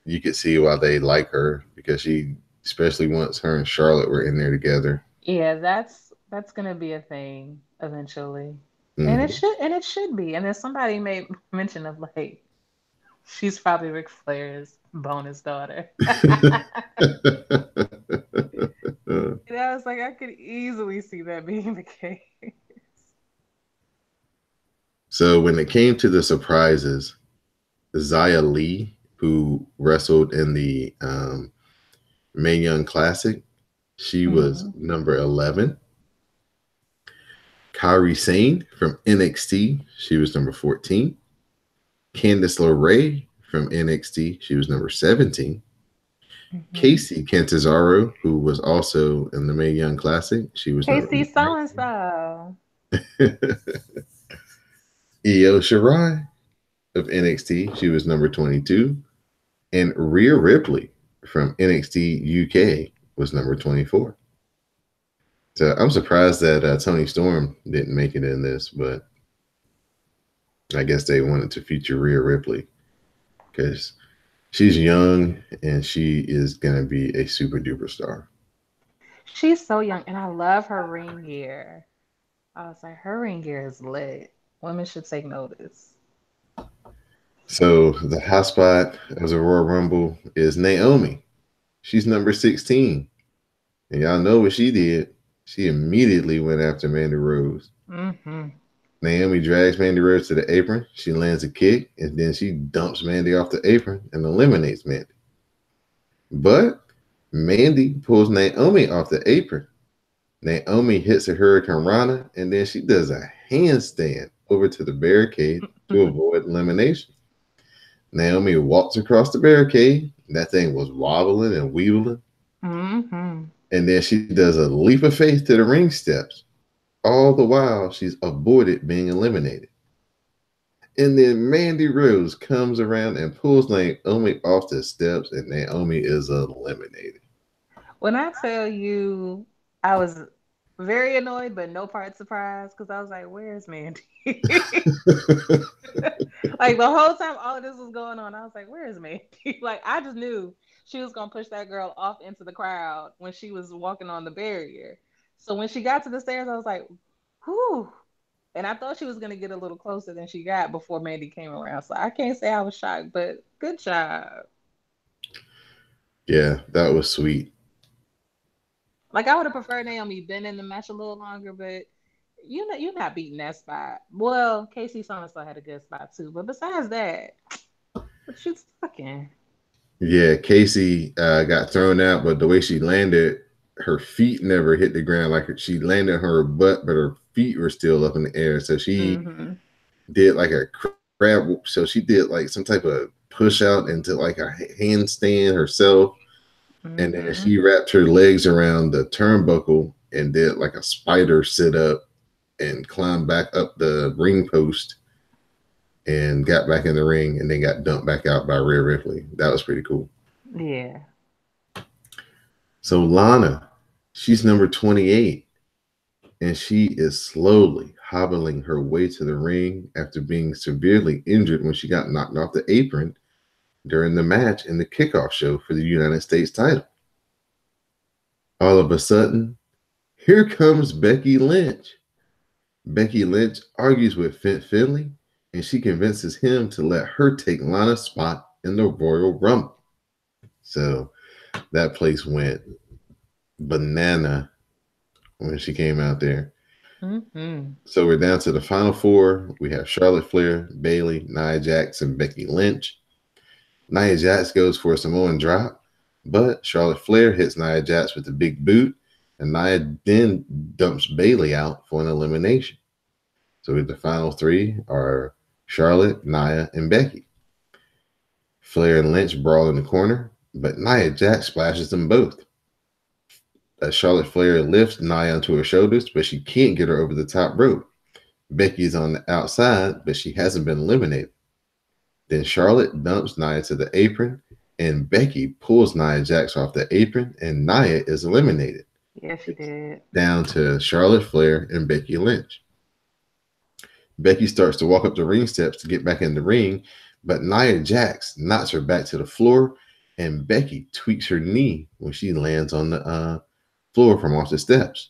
you could see why they like her because she, especially once her and Charlotte were in there together. Yeah, that's gonna be a thing eventually. And it Hmm. should be. And then somebody made mention of like she's probably Ric Flair's bonus daughter. And I was like, I could easily see that being the case. So when it came to the surprises, Zaya Lee, who wrestled in the Mae Young Classic, she was Mm-hmm. number 11. Kairi Sane from NXT, she was number 14. Candice LeRae from NXT, she was number 17. Hmm. Casey Cantizaro, who was also in the Mae Young Classic, she was number Casey so and 19. so. Io Shirai of NXT, she was number 22. And Rhea Ripley from NXT UK was number 24. So I'm surprised that Tony Storm didn't make it in this, but I guess they wanted to feature Rhea Ripley because she's young and she is going to be a super duper star. She's so young, and I love her ring gear. I was like, her ring gear is lit. Women should take notice. So the hot spot of the Royal Rumble is Naomi. She's number 16. And y'all know what she did. She immediately went after Mandy Rose. Hmm. Naomi drags Mandy Rose to the apron. She lands a kick, and then she dumps Mandy off the apron and eliminates Mandy. But Mandy pulls Naomi off the apron. Naomi hits a Hurricane Rana, and then she does a handstand over to the barricade to avoid elimination. Naomi walks across the barricade. That thing was wobbling and weaving. Hmm. And then she does a leap of faith to the ring steps. All the while, she's avoided being eliminated. And then Mandy Rose comes around and pulls Naomi off the steps, and Naomi is eliminated. When I tell you, I was very annoyed, but no part surprised because I was like, "Where's Mandy?" Like the whole time all of this was going on, I was like, "Where is Mandy?" Like I just knew she was gonna push that girl off into the crowd when she was walking on the barrier. So when she got to the stairs, I was like, "Whew." And I thought she was gonna get a little closer than she got before Mandy came around. So I can't say I was shocked, but good job. Yeah, that was sweet. Like I would have preferred Naomi been in the match a little longer, but you're not beating that spot. Well, Casey Sonestar had a good spot too, but besides that, but she's fucking. Yeah, Casey got thrown out, but the way she landed, her feet never hit the ground. Like she landed her butt, but her feet were still up in the air. So she Hmm. did like a crab. So she did like some type of push out into like a handstand herself. And then Hmm. she wrapped her legs around the turnbuckle and did like a spider sit up and climbed back up the ring post and got back in the ring and then got dumped back out by Rhea Ripley. That was pretty cool. Yeah. So Lana, she's number 28, and she is slowly hobbling her way to the ring after being severely injured when she got knocked off the apron during the match in the kickoff show for the United States title. All of a sudden, here comes Becky Lynch. Becky Lynch argues with Finley, and she convinces him to let her take Lana's spot in the Royal Rumble. So that place went banana when she came out there. Hmm. So we're down to the final four. We have Charlotte Flair, Bayley, Nia Jax, and Becky Lynch. Nia Jax goes for a Samoan drop, but Charlotte Flair hits Nia Jax with a big boot, and Nia then dumps Bayley out for an elimination. So the final three are Charlotte, Nia, and Becky. Flair and Lynch brawl in the corner, but Nia Jax splashes them both. Charlotte Flair lifts Nia onto her shoulders, but she can't get her over the top rope. Becky's on the outside, but she hasn't been eliminated. Then Charlotte dumps Nia to the apron, and Becky pulls Nia Jax off the apron, and Nia is eliminated. Yeah, she It's did. down to Charlotte Flair and Becky Lynch. Becky starts to walk up the ring steps to get back in the ring, but Nia Jax knocks her back to the floor, and Becky tweaks her knee when she lands on the floor from off the steps.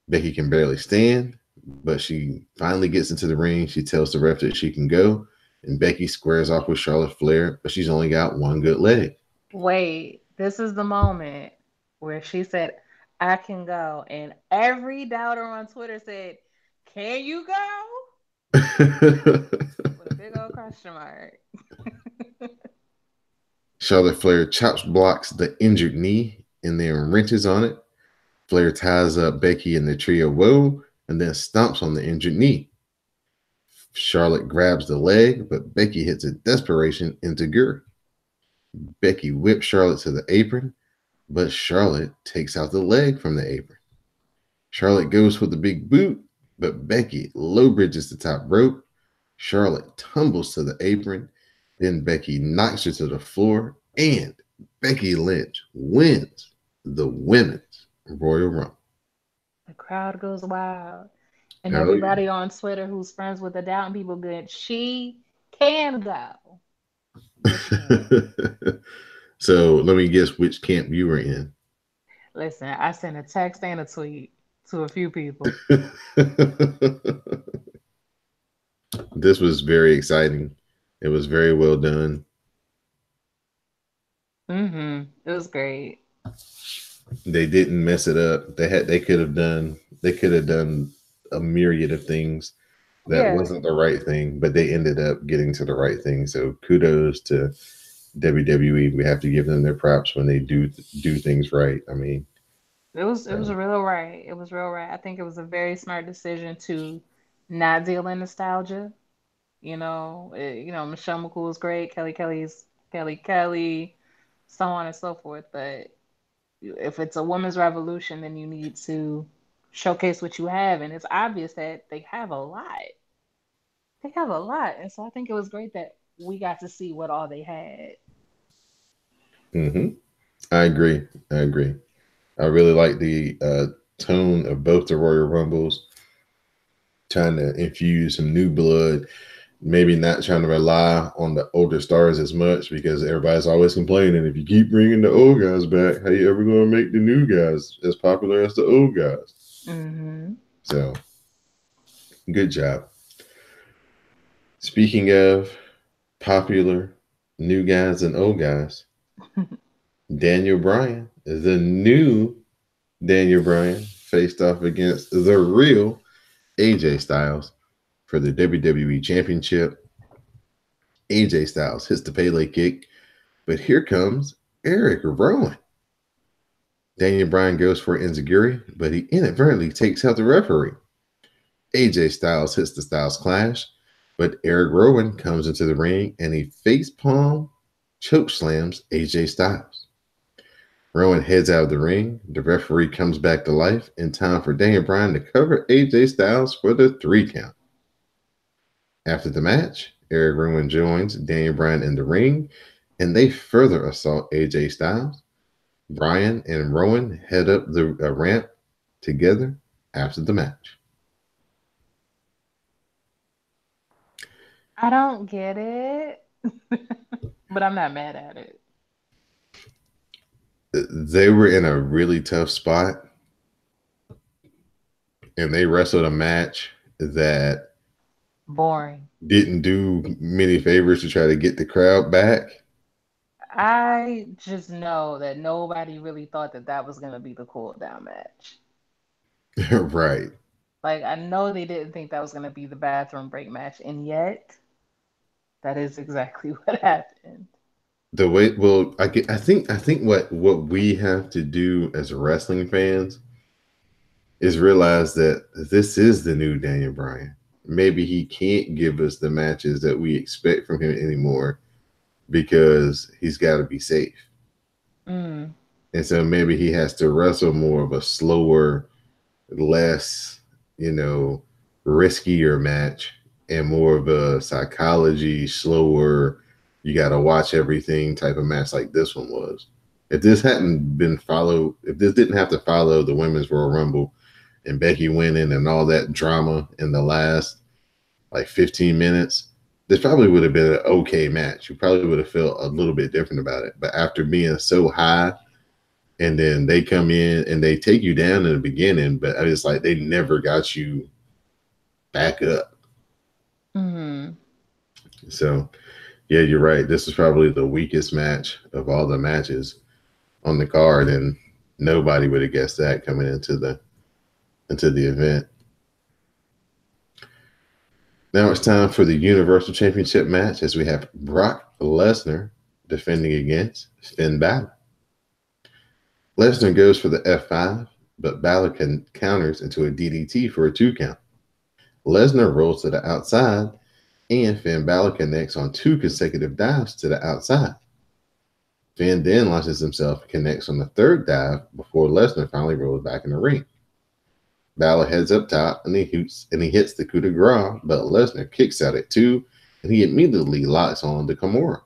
Becky can barely stand, but she finally gets into the ring. She tells the ref that she can go, and Becky squares off with Charlotte Flair, but she's only got one good leg. Wait, this is the moment where she said, "I can go," and every doubter on Twitter said, "Can you go?" With a big old question mark. Charlotte Flair chops blocks the injured knee and then wrenches on it. Flair ties up Becky in the trio woe, and then stomps on the injured knee. Charlotte grabs the leg, but Becky hits a desperation into Guri. Becky whips Charlotte to the apron, but Charlotte takes out the leg from the apron. Charlotte goes for the big boot, but Becky low bridges the top rope. Charlotte tumbles to the apron. Then Becky knocks her to the floor, and Becky Lynch wins the women's Royal Rumble. The crowd goes wild. And Oh, everybody on Twitter who's friends with the doubting people good, she can go. But she can't. yeah. So let me guess which camp you were in. Listen, I sent a text and a tweet to a few people. This was very exciting. It was very well done. It was great. They didn't mess it up. They could have done a myriad of things that Yeah, wasn't the right thing, but they ended up getting to the right thing. So kudos to WWE. We have to give them their props when they do things right. I mean, it was so, real right. It was real right. I think it was a very smart decision to not deal in nostalgia. Michelle McCool is great. Kelly, so on and so forth. But if it's a women's revolution, then you need to showcase what you have, and it's obvious that they have a lot. They have a lot, and so I think it was great that we got to see what all they had. hmm I agree. I agree. I really like the tone of both the Royal Rumbles, trying to infuse some new blood, maybe not trying to rely on the older stars as much because everybody's always complaining if you keep bringing the old guys back, how you ever going to make the new guys as popular as the old guys? Mm-hmm. So, good job. Speaking of popular new guys and old guys, Daniel Bryan is the new Daniel Bryan faced off against the real AJ Styles for the WWE Championship. AJ Styles hits the Pele kick, but here comes Eric Rowan. Daniel Bryan goes for Enziguri, but he inadvertently takes out the referee. AJ Styles hits the Styles Clash, but Eric Rowan comes into the ring and he face palm choke slams AJ Styles. Rowan heads out of the ring. The referee comes back to life in time for Daniel Bryan to cover AJ Styles for the 3 count. After the match, Eric Rowan joins Daniel Bryan in the ring and they further assault AJ Styles. Bryan and Rowan head up the ramp together after the match. I don't get it, but I'm not mad at it. They were in a really tough spot and they wrestled a match that Boring. didn't do many favors to try to get the crowd back. I just know that nobody really thought that that was gonna be the cool down match. Right. Like I know they didn't think that was gonna be the bathroom break match, and yet that is exactly what happened. The way, well, I think what we have to do as wrestling fans is realize that this is the new Daniel Bryan. Maybe he can't give us the matches that we expect from him anymore because he's got to be safe. Mm. And so maybe he has to wrestle more of a slower, less, you know, riskier match and more of a psychology, slower, you got to watch everything type of match like this one was. If this hadn't been followed, if this didn't have to follow the Women's Royal Rumble and Becky winning and all that drama in the last like 15 minutes, this probably would have been an okay match. You probably would have felt a little bit different about it. But after being so high, and then they come in and they take you down in the beginning, but it's like they never got you back up. Hmm. So, yeah, you're right. This is probably the weakest match of all the matches on the card, and nobody would have guessed that coming into the event. Now it's time for the Universal Championship match as we have Brock Lesnar defending against Finn Balor. Lesnar goes for the F5, but Balor counters into a DDT for a 2 count. Lesnar rolls to the outside, and Finn Balor connects on 2 consecutive dives to the outside. Finn then launches himself and connects on the third dive before Lesnar finally rolls back in the ring. Balor heads up top and he hits the coup de grace, but Lesnar kicks out at 2 and he immediately locks on the Kimura.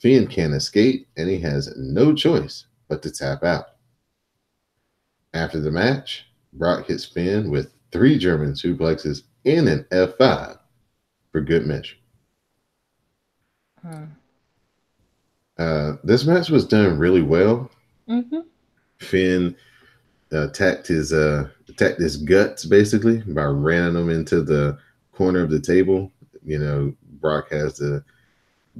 Finn can't escape and he has no choice but to tap out. After the match, Brock hits Finn with 3 German suplexes and an F5 for good measure. Hmm. This match was done really well. Mm-hmm. Finn attacked his guts basically by ramming him into the corner of the table. You know, Brock has the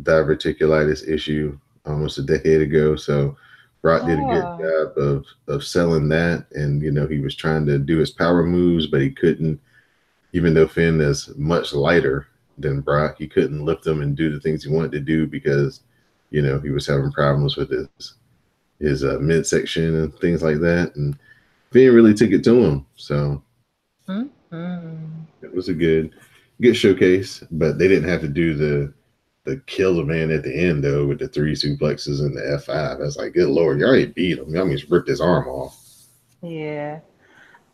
diverticulitis issue almost a decade ago, so Brock did a good Oh. job of selling that. And he was trying to do his power moves, but he couldn't. Even though Finn is much lighter than Brock, he couldn't lift him and do the things he wanted to do because he was having problems with his midsection and things like that. And Finn really took it to him. So Mm-hmm. it was a good showcase, but they didn't have to do the kill the man at the end though with the 3 suplexes and the F5. I was like, good lord, you already beat him. Y'all just ripped his arm off. Yeah.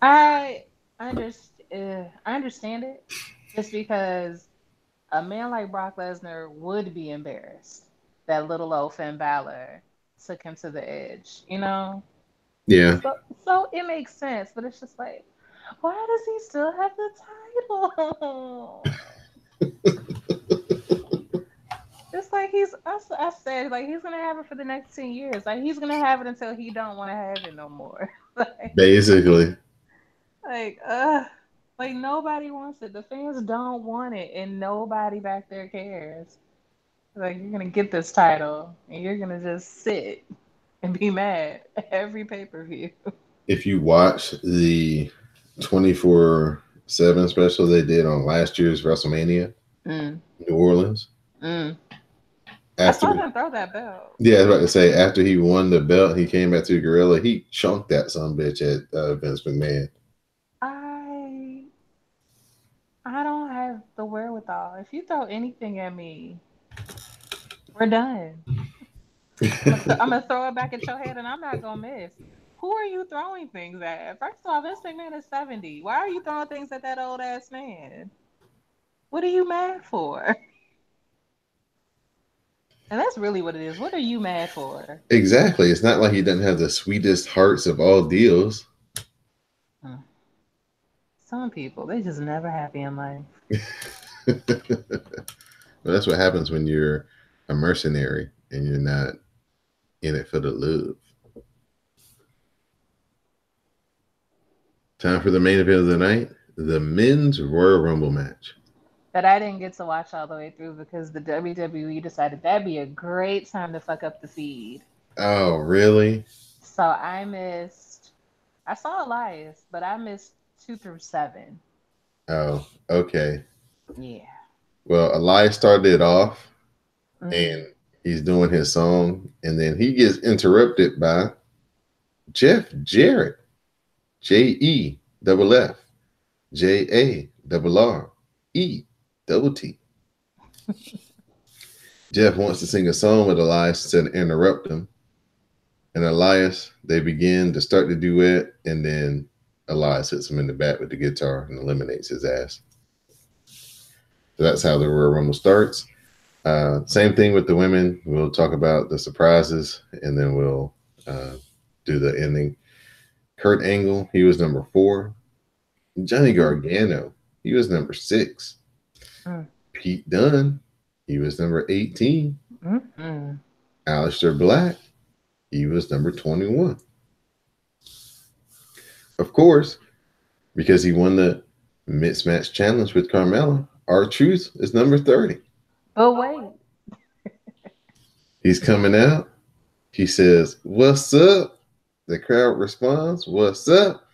I I understand it just because a man like Brock Lesnar would be embarrassed that little old Finn Balor took him to the edge, you know? Yeah, So it makes sense, but it's just like, why does he still have the title? It's like I said, like he's gonna have it for the next 10 years. Like he's gonna have it until he don't want to have it no more. like, basically. like, like nobody wants it. The fans don't want it, and nobody back there cares. Like you're gonna get this title, and you're gonna just sit and be mad every pay-per-view. If you watch the 24/7 special they did on last year's WrestleMania, Mm, New Orleans, mm. I saw after them throw that belt. yeah, I was about to say after he won the belt, he came back to Gorilla. He chunked that son bitch at Vince McMahon. I I don't have the wherewithal. If you throw anything at me, we're done. I'm gonna throw it back at your head, and I'm not gonna miss. Who are you throwing things at? First of all, Vince McMahon is 70. Why are you throwing things at that old ass man? What are you mad for? And that's really what it is. What are you mad for? Exactly. It's not like he doesn't have the sweetest hearts of all deals. Hmm. Some people, they just never happy in life. But that's what happens when you're a mercenary and you're not in it for the love. Time for the main event of the night, the men's Royal Rumble match. That I didn't get to watch all the way through because the WWE decided that'd be a great time to fuck up the feed. Oh, really? So I saw Elias, but I missed 2 through 7. Oh, okay. Yeah. Well, Elias started it off Mm. and he's doing his song, and then he gets interrupted by Jeff Jarrett, JEFFJARRET. Jeff wants to sing a song with Elias to interrupt him. And Elias, they begin to start the duet, and then Elias hits him in the back with the guitar and eliminates his ass. So that's how the Royal Rumble starts. Same thing with the women. We'll talk about the surprises, and then we'll do the ending. Kurt Angle, he was number 4. Johnny Gargano, he was number 6. Mm. Pete Dunne, he was number 18. Mm-mm. Aleister Black, he was number 21. Of course, because he won the mismatch challenge with Carmella, R-Truth is number 30. But wait, He's coming out. He says, "What's up?" The crowd responds, "What's up?"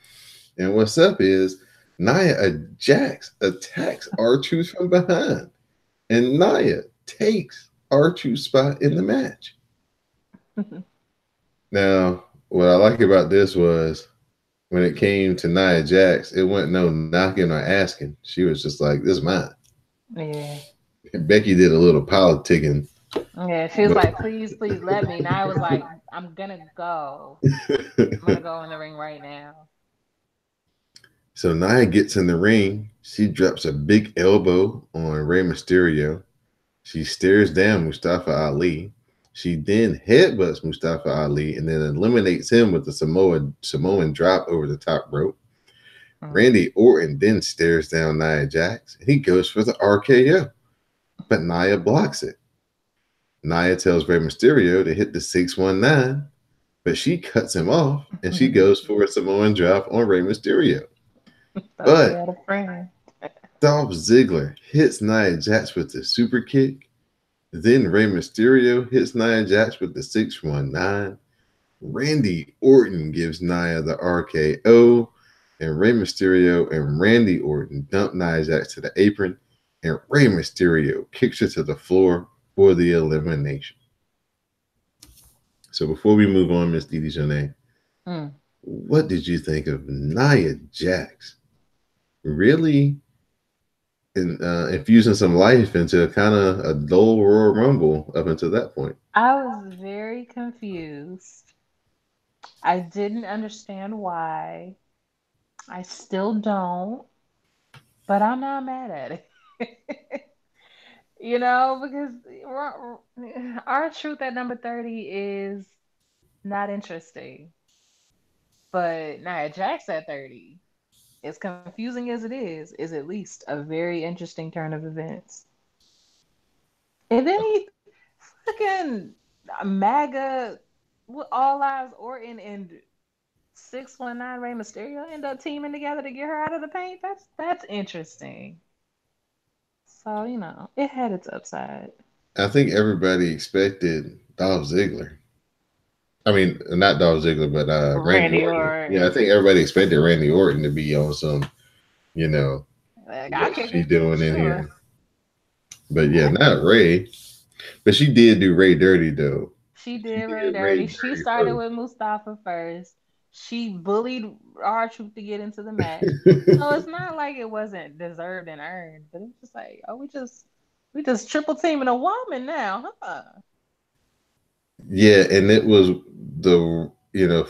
And what's up is Nia Jax attacks R-Truth from behind. And Nia takes R-Truth's spot in the match. Now, what I like about this was when it came to Nia Jax, it wasn't no knocking or asking. She was just like, "This is mine." Yeah. Becky did a little politicking, Yeah. She was but like, please, please let me. And I was like, I'm gonna go. I'm gonna go in the ring right now. so Nia gets in the ring. She drops a big elbow on Rey Mysterio. She stares down Mustafa Ali. She then headbutts Mustafa Ali and then eliminates him with the Samoan drop over the top rope. Mm. Randy Orton then stares down Nia Jax and he goes for the RKO, but Nia blocks it. Nia tells Rey Mysterio to hit the 619, but she cuts him off and she goes for a Samoan drop on Rey Mysterio. Thought she But had a friend. Dolph Ziggler hits Nia Jax with the super kick. Then Rey Mysterio hits Nia Jax with the 619. Randy Orton gives Nia the RKO. And Rey Mysterio and Randy Orton dump Nia Jax to the apron. And Rey Mysterio kicks her to the floor for the elimination. So before we move on, Miss Didi Jonay, Mm. what did you think of Nia Jax really infusing some life into kind of a dull Royal Rumble up until that point? I was very confused. I didn't understand why. I still don't, but I'm not mad at it. Because our truth at number 30 is not interesting. But Nia Jax at 30, as confusing as it is at least a very interesting turn of events. And then he fucking MAGA with All Lives Orton and 619 Rey Mysterio end up teaming together to get her out of the paint. That's interesting. So, it had its upside. I think everybody expected Dolph Ziggler. I mean, not Dolph Ziggler, but Randy Randy Orton. Yeah, I Orton. think everybody expected Randy Orton to be on some, you know, Like, I what's kick she it, doing in sure. here? But yeah, not Ray. But she did do Ray dirty though. She She did Ray did Ray dirty. She dirty started first. with Mustafa first. She bullied our truth to get into the match. So it's not like it wasn't deserved and earned, but it's just like, oh, we just triple teaming a woman now, huh? Yeah, and it was the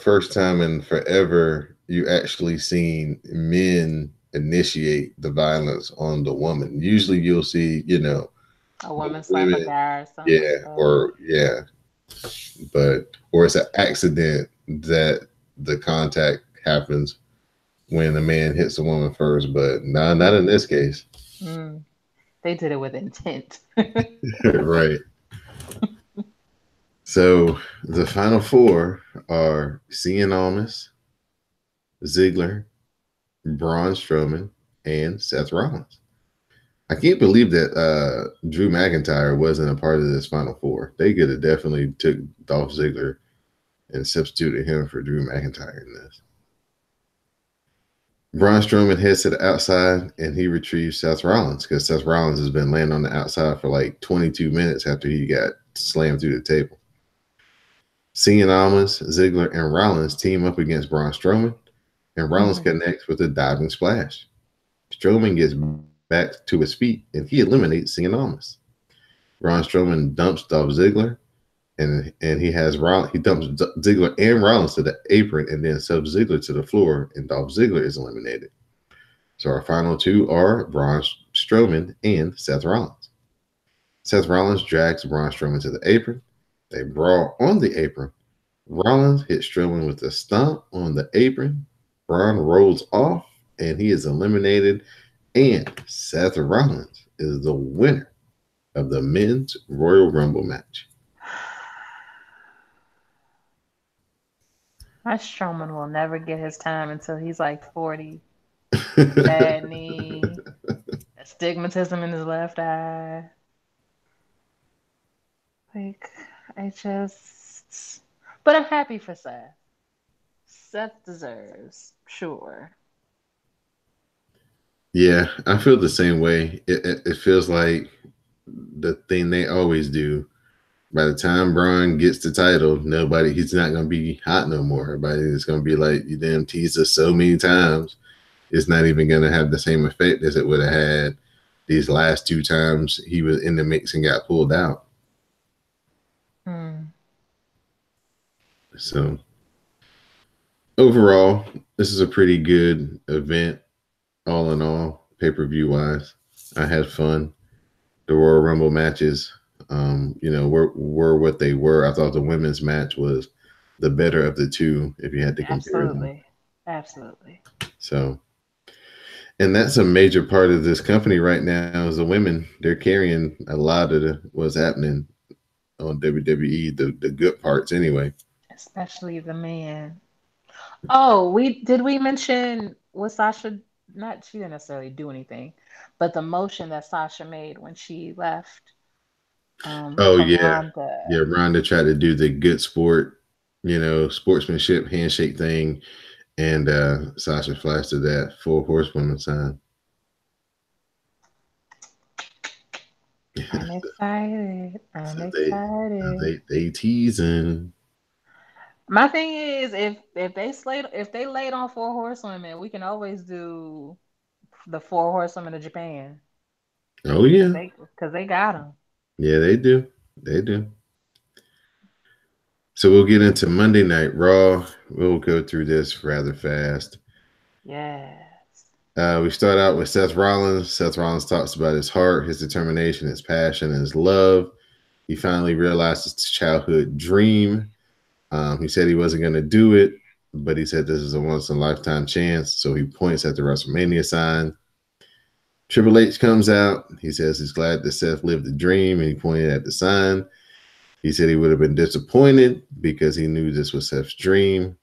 first time in forever you actually seen men initiate the violence on the woman. Usually you'll see, A woman both slap a women, guy or something like yeah, that. or yeah, or it's an accident that the contact happens when a man hits a woman first, but nah, not in Mm, this case. mm. They did it with intent. Right. So the final four are Cien Almas, Ziggler, Braun Strowman, and Seth Rollins. I can't believe that Drew McIntyre wasn't a part of this final four. They could have definitely took Dolph Ziggler and substituted him for Drew McIntyre in this. Braun Strowman heads to the outside and he retrieves Seth Rollins because Seth Rollins has been laying on the outside for like 22 minutes after he got slammed through the table. Cien Almas, Ziggler, and Rollins team up against Braun Strowman, and Rollins Mhm. connects with a diving splash. Strowman gets back to his feet and he eliminates Cien Almas. Braun Strowman dumps Dolph Ziggler, and he dumps Ziggler and Rollins to the apron and then subs Ziggler to the floor, and Dolph Ziggler is eliminated. So our final two are Braun Strowman and Seth Rollins. Seth Rollins drags Braun Strowman to the apron. They brawl on the apron. Rollins hits Strowman with a stomp on the apron. Braun rolls off and he is eliminated. And Seth Rollins is the winner of the men's Royal Rumble match. My Strowman will never get his time until he's like 40. Bad knee, astigmatism in his left eye. Like, I just. But I'm happy for Seth. Seth deserves, sure. Yeah, I feel the same way. It feels like the thing they always do. By the time Braun gets the title, he's not going to be hot no more. Everybody is going to be like, you damn teased us so many times. It's not even going to have the same effect as it would have had these last two times he was in the mix and got pulled out. Hmm. So overall, this is a pretty good event, all in all, pay per view wise. I had fun. The Royal Rumble matches, were what they were. I thought the women's match was the better of the two, if you had to compare them. Absolutely. Absolutely. So, and that's a major part of this company right now is the women. They're carrying a lot of what's happening on WWE, the good parts anyway. Especially the man. Oh, we mention what Sasha, not she didn't necessarily do anything, but the motion that Sasha made when she left Oh from yeah, yeah. Ronda. Ronda tried to do the good sport, sportsmanship handshake thing, and Sasha flashed to that full horsewoman sign. I'm excited. I'm So excited. they teasing. My thing is, if they laid on four horsewomen, we can always do the four horsewomen of Japan Oh because yeah, they got them. yeah they do, they do. So we'll get into Monday Night Raw. We'll go through this rather fast. Yes. We start out with Seth Rollins. Seth Rollins talks about his heart, his determination, his passion, and his love. He finally realized his childhood dream. He said he wasn't going to do it, but he said this is a once in a lifetime chance. So he points at the WrestleMania sign. Triple H comes out. He says he's glad that Seth lived the dream, and he pointed at the sign. He said he would have been disappointed because he knew this was Seth's dream.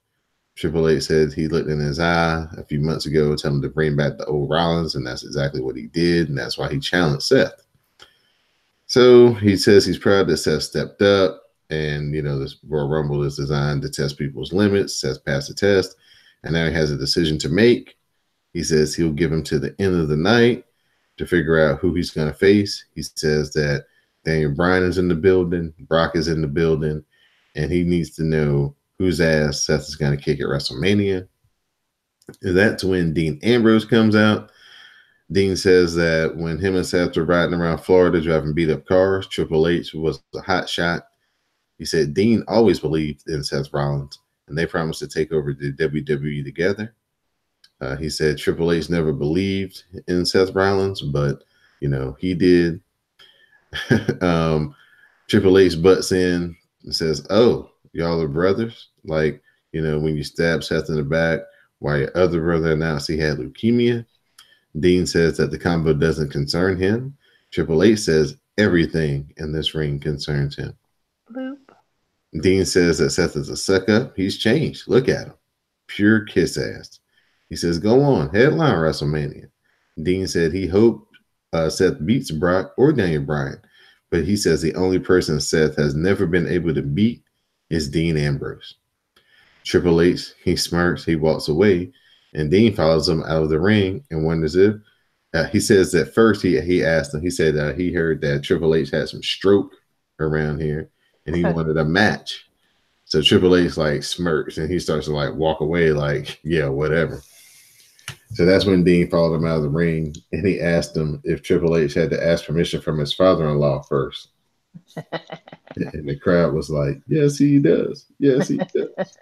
Triple H said he looked in his eye a few months ago, telling him to bring back the old Rollins, and that's exactly what he did, and that's why he challenged Seth. So he says he's proud that Seth stepped up, and this Royal Rumble is designed to test people's limits. Seth passed the test, and now he has a decision to make. He says he'll give him to the end of the night to figure out who he's going to face. He says that Daniel Bryan is in the building, Brock is in the building, and he needs to know whose ass Seth is going to kick at WrestleMania. And that's when Dean Ambrose comes out. Dean says that when him and Seth were riding around Florida driving beat up cars, Triple H was a hot shot. He said Dean always believed in Seth Rollins, and they promised to take over the WWE together. He said Triple H never believed in Seth Rollins, but he did. um, Triple H butts in and says, "Oh, y'all are brothers? Like, when you stab Seth in the back while your other brother announced he had leukemia?" Dean says that the combo doesn't concern him. Triple H says everything in this ring concerns him. Bloop. Dean says that Seth is a suck up. He's changed. Look at him. Pure kiss ass. He says, "Go on, headline WrestleMania." Dean said he hoped Seth beats Brock or Daniel Bryan, but he says the only person Seth has never been able to beat is Dean Ambrose. Triple H, he smirks, he walks away, and Dean follows him out of the ring and wonders if he says that first he asked him, he said he heard that Triple H had some stroke around here and he wanted a match. So Triple H like smirks and he starts to like walk away like, yeah, whatever. So that's when Dean followed him out of the ring and he asked him if Triple H had to ask permission from his father-in-law first. And the crowd was like, yes, he does. Yes, he does.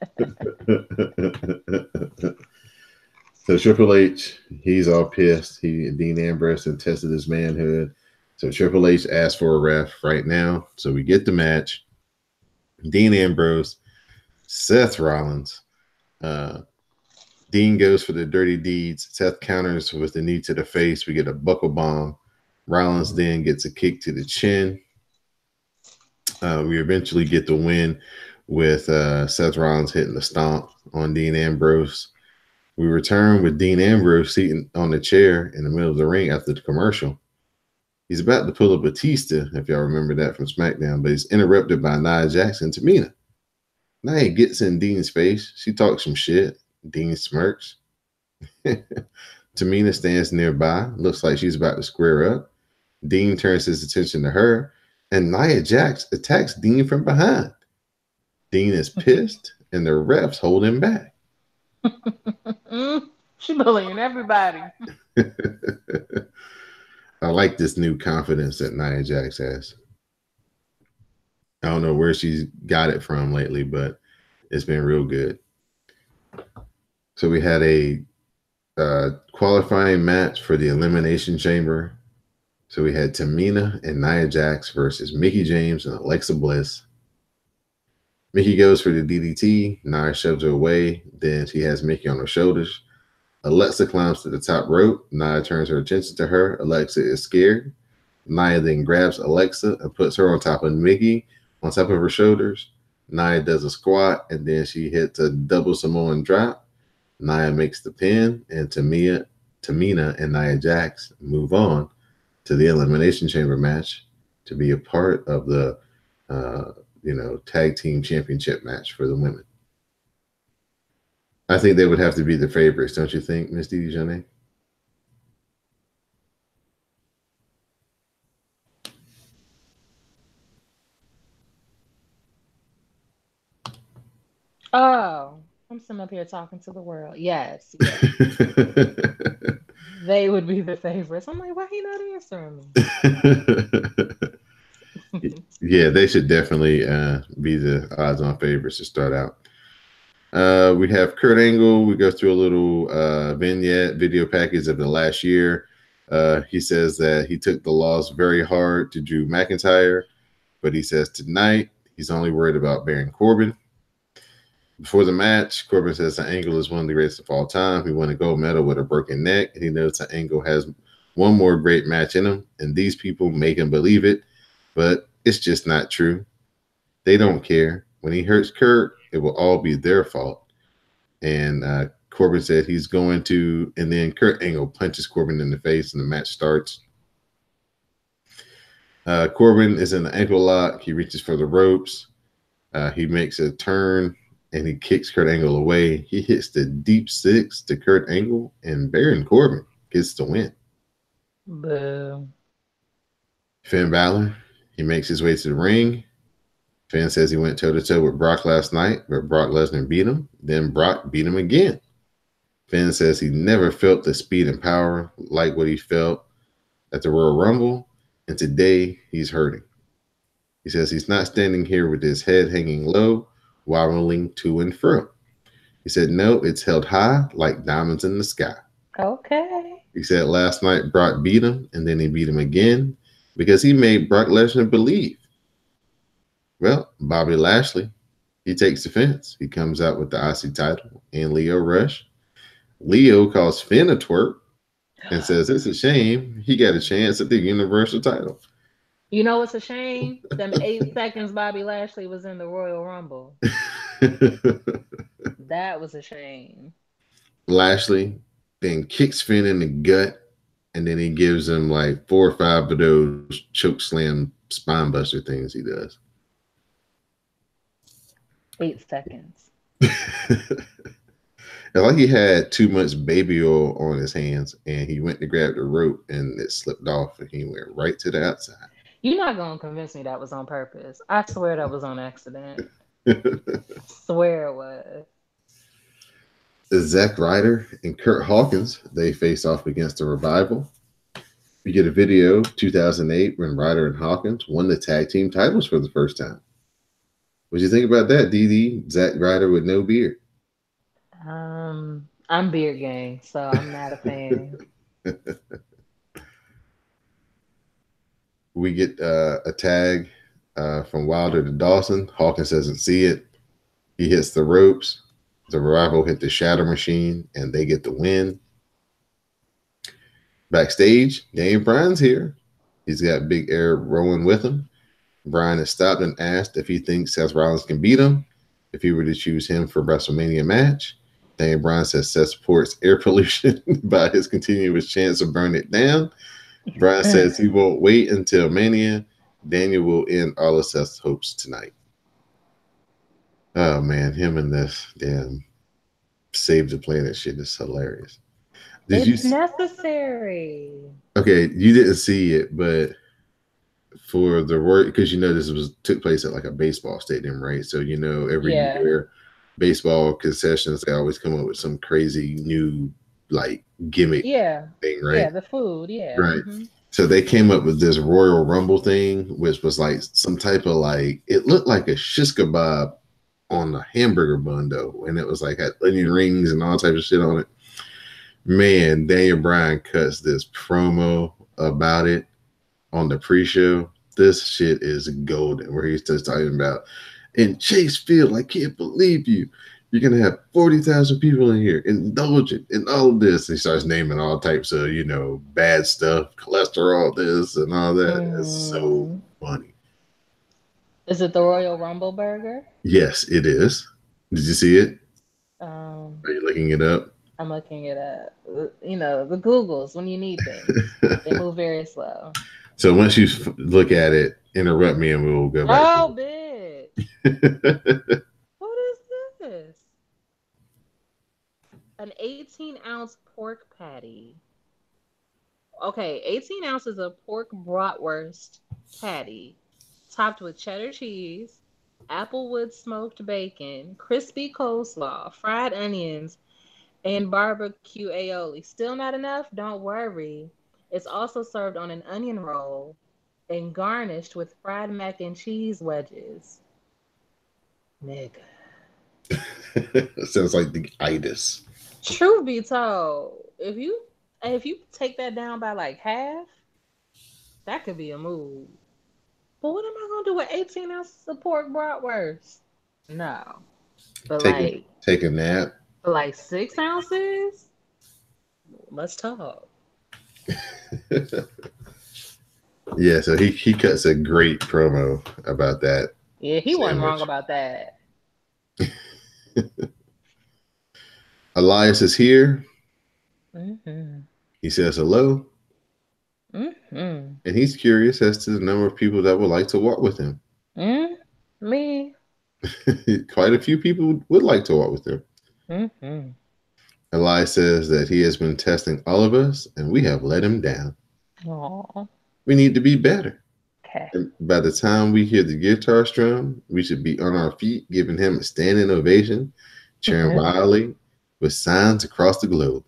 So Triple H, he's all pissed. Dean Ambrose had tested his manhood. So Triple H asked for a ref right now. So we get the match. Dean Ambrose, Seth Rollins. Dean goes for the dirty deeds. Seth counters with the knee to the face. We get a buckle bomb. Rollins then gets a kick to the chin. We eventually get the win with Seth Rollins hitting the stomp on Dean Ambrose. We return with Dean Ambrose sitting on the chair in the middle of the ring after the commercial. He's about to pull a Batista, if y'all remember that from SmackDown, but he's interrupted by Nia Jax and Tamina. Nia gets in Dean's face. She talks some shit. Dean smirks. Tamina stands nearby. Looks like she's about to square up. Dean turns his attention to her and Nia Jax attacks Dean from behind. Dean is pissed, and the refs hold him back. She bullying everybody. I like this new confidence that Nia Jax has. I don't know where she's got it from lately, but it's been real good. So we had a qualifying match for the Elimination Chamber. So we had Tamina and Nia Jax versus Mickey James and Alexa Bliss. Mickey goes for the DDT. Nia shoves her away. Then she has Mickey on her shoulders. Alexa climbs to the top rope. Nia turns her attention to her. Alexa is scared. Nia then grabs Alexa and puts her on top of Mickey, on top of her shoulders. Nia does a squat, and then she hits a double Samoan drop. Nia makes the pin, and Tamina and Nia Jax move on to the Elimination Chamber match to be a part of the tag team championship match for the women. I think they would have to be the favorites, don't you think, Miss Dijon? Oh, I'm sitting up here talking to the world. Yes, yes. They would be the favorites. I'm like, why he not answering me? Yeah, they should definitely be the odds-on favorites to start out. We have Kurt Angle. We go through a little vignette video package of the last year. He says that he took the loss very hard to Drew McIntyre, but he says tonight he's only worried about Baron Corbin. Before the match, Corbin says that Angle is one of the greatest of all time. He won a gold medal with a broken neck, and he knows that Angle has one more great match in him, and these people make him believe it, but it's just not true. They don't care. When he hurts Kurt, it will all be their fault. And Corbin said he's going to, and then Kurt Angle punches Corbin in the face, and the match starts. Corbin is in the ankle lock. He reaches for the ropes. He makes a turn, and he kicks Kurt Angle away. He hits the deep six to Kurt Angle, and Baron Corbin gets the win. Boo. Finn Balor, he makes his way to the ring. Finn says he went toe-to-toe with Brock last night, but Brock Lesnar beat him. Then Brock beat him again. Finn says he never felt the speed and power like what he felt at the Royal Rumble, and today he's hurting. He says he's not standing here with his head hanging low, wobbling to and fro. He said, no, it's held high like diamonds in the sky. Okay. He said last night Brock beat him, and then he beat him again because he made Brock Lesnar believe. Well, Bobby Lashley, he takes offense. He comes out with the IC title and Leo Rush. Leo calls Finn a twerp and says it's a shame he got a chance at the Universal title. You know what's a shame? Them 8 seconds Bobby Lashley was in the Royal Rumble. That was a shame. Lashley then kicks Finn in the gut, and then he gives him like 4 or 5 of those choke slam spine buster things he does. 8 seconds. It's like he had too much baby oil on his hands, and he went to grab the rope, and it slipped off, and he went right to the outside. You're not gonna convince me that was on purpose. I swear that was on accident. Swear it was. Zack Ryder and Kurt Hawkins, they face off against the Revival. We get a video 2008 when Ryder and Hawkins won the tag team titles for the first time. What do you think about that, DD? Zack Ryder with no beard. I'm beard gang, so I'm not a fan. We get a tag from Wilder to Dawson. Hawkins doesn't see it. He hits the ropes. The Revival hit the Shatter Machine, and they get the win. Backstage, Daniel Bryan's here. He's got Big Air rolling with him. Bryan is stopped and asked if he thinks Seth Rollins can beat him if he were to choose him for a WrestleMania match. Daniel Bryan says Seth supports air pollution by his continuous chance of burning it down. Bryan says he won't wait until Mania. Daniel will end all of Seth's hopes tonight. Oh, man, him and this damn Save the Planet shit is hilarious. It's necessary. Okay, you didn't see it, but for the work, because this was took place at like a baseball stadium, right? So every Yeah. year, baseball concessions they always come up with some crazy new like gimmick Yeah. thing, right? Yeah, the food. Yeah. Right. Hmm. So they came up with this Royal Rumble thing, which was like some type of like it looked like a shish kebab on a hamburger bun though, and it was like had onion rings and all types of shit on it. Man, Daniel Bryan cuts this promo about it on the pre-show. This shit is golden. Where he's just talking about in Chase Field, I can't believe you. You're gonna have 40,000 people in here indulgent in all of this. And he starts naming all types of bad stuff, cholesterol, this and all that. It's so Mm. funny. Is it the Royal Rumble burger? Yes, it is. Did you see it? Um, Are you looking it up? I'm looking it up. The Googles when you need things. They move very slow. So once you look at it, interrupt me and we'll go back Oh, to bitch. it. What is this? An 18-ounce pork patty. Okay, 18 ounces of pork bratwurst patty, topped with cheddar cheese, applewood smoked bacon, crispy coleslaw, fried onions, and barbecue aioli. Still not enough? Don't worry. It's also served on an onion roll and garnished with fried mac and cheese wedges. Nigga. Sounds like the itis. Truth be told, if you take that down by like half, that could be a move. But what am I gonna do with 18 ounces of pork bratwurst? No. But Take a like take a nap. but like 6 ounces? Let's talk. Yeah, so he cuts a great promo about that Yeah, he wasn't wrong sandwich. about that. Elias is here. Hmm. He says hello, Hmm. and he's curious as to the number of people that would like to walk with him. Me. Quite a few people would like to walk with him. Hmm. Elias says that he has been testing all of us, and we have let him down. Oh, We need to be better. okay. And by the time we hear the guitar strum, we should be on our feet, giving him a standing ovation, cheering wildly with signs across the globe.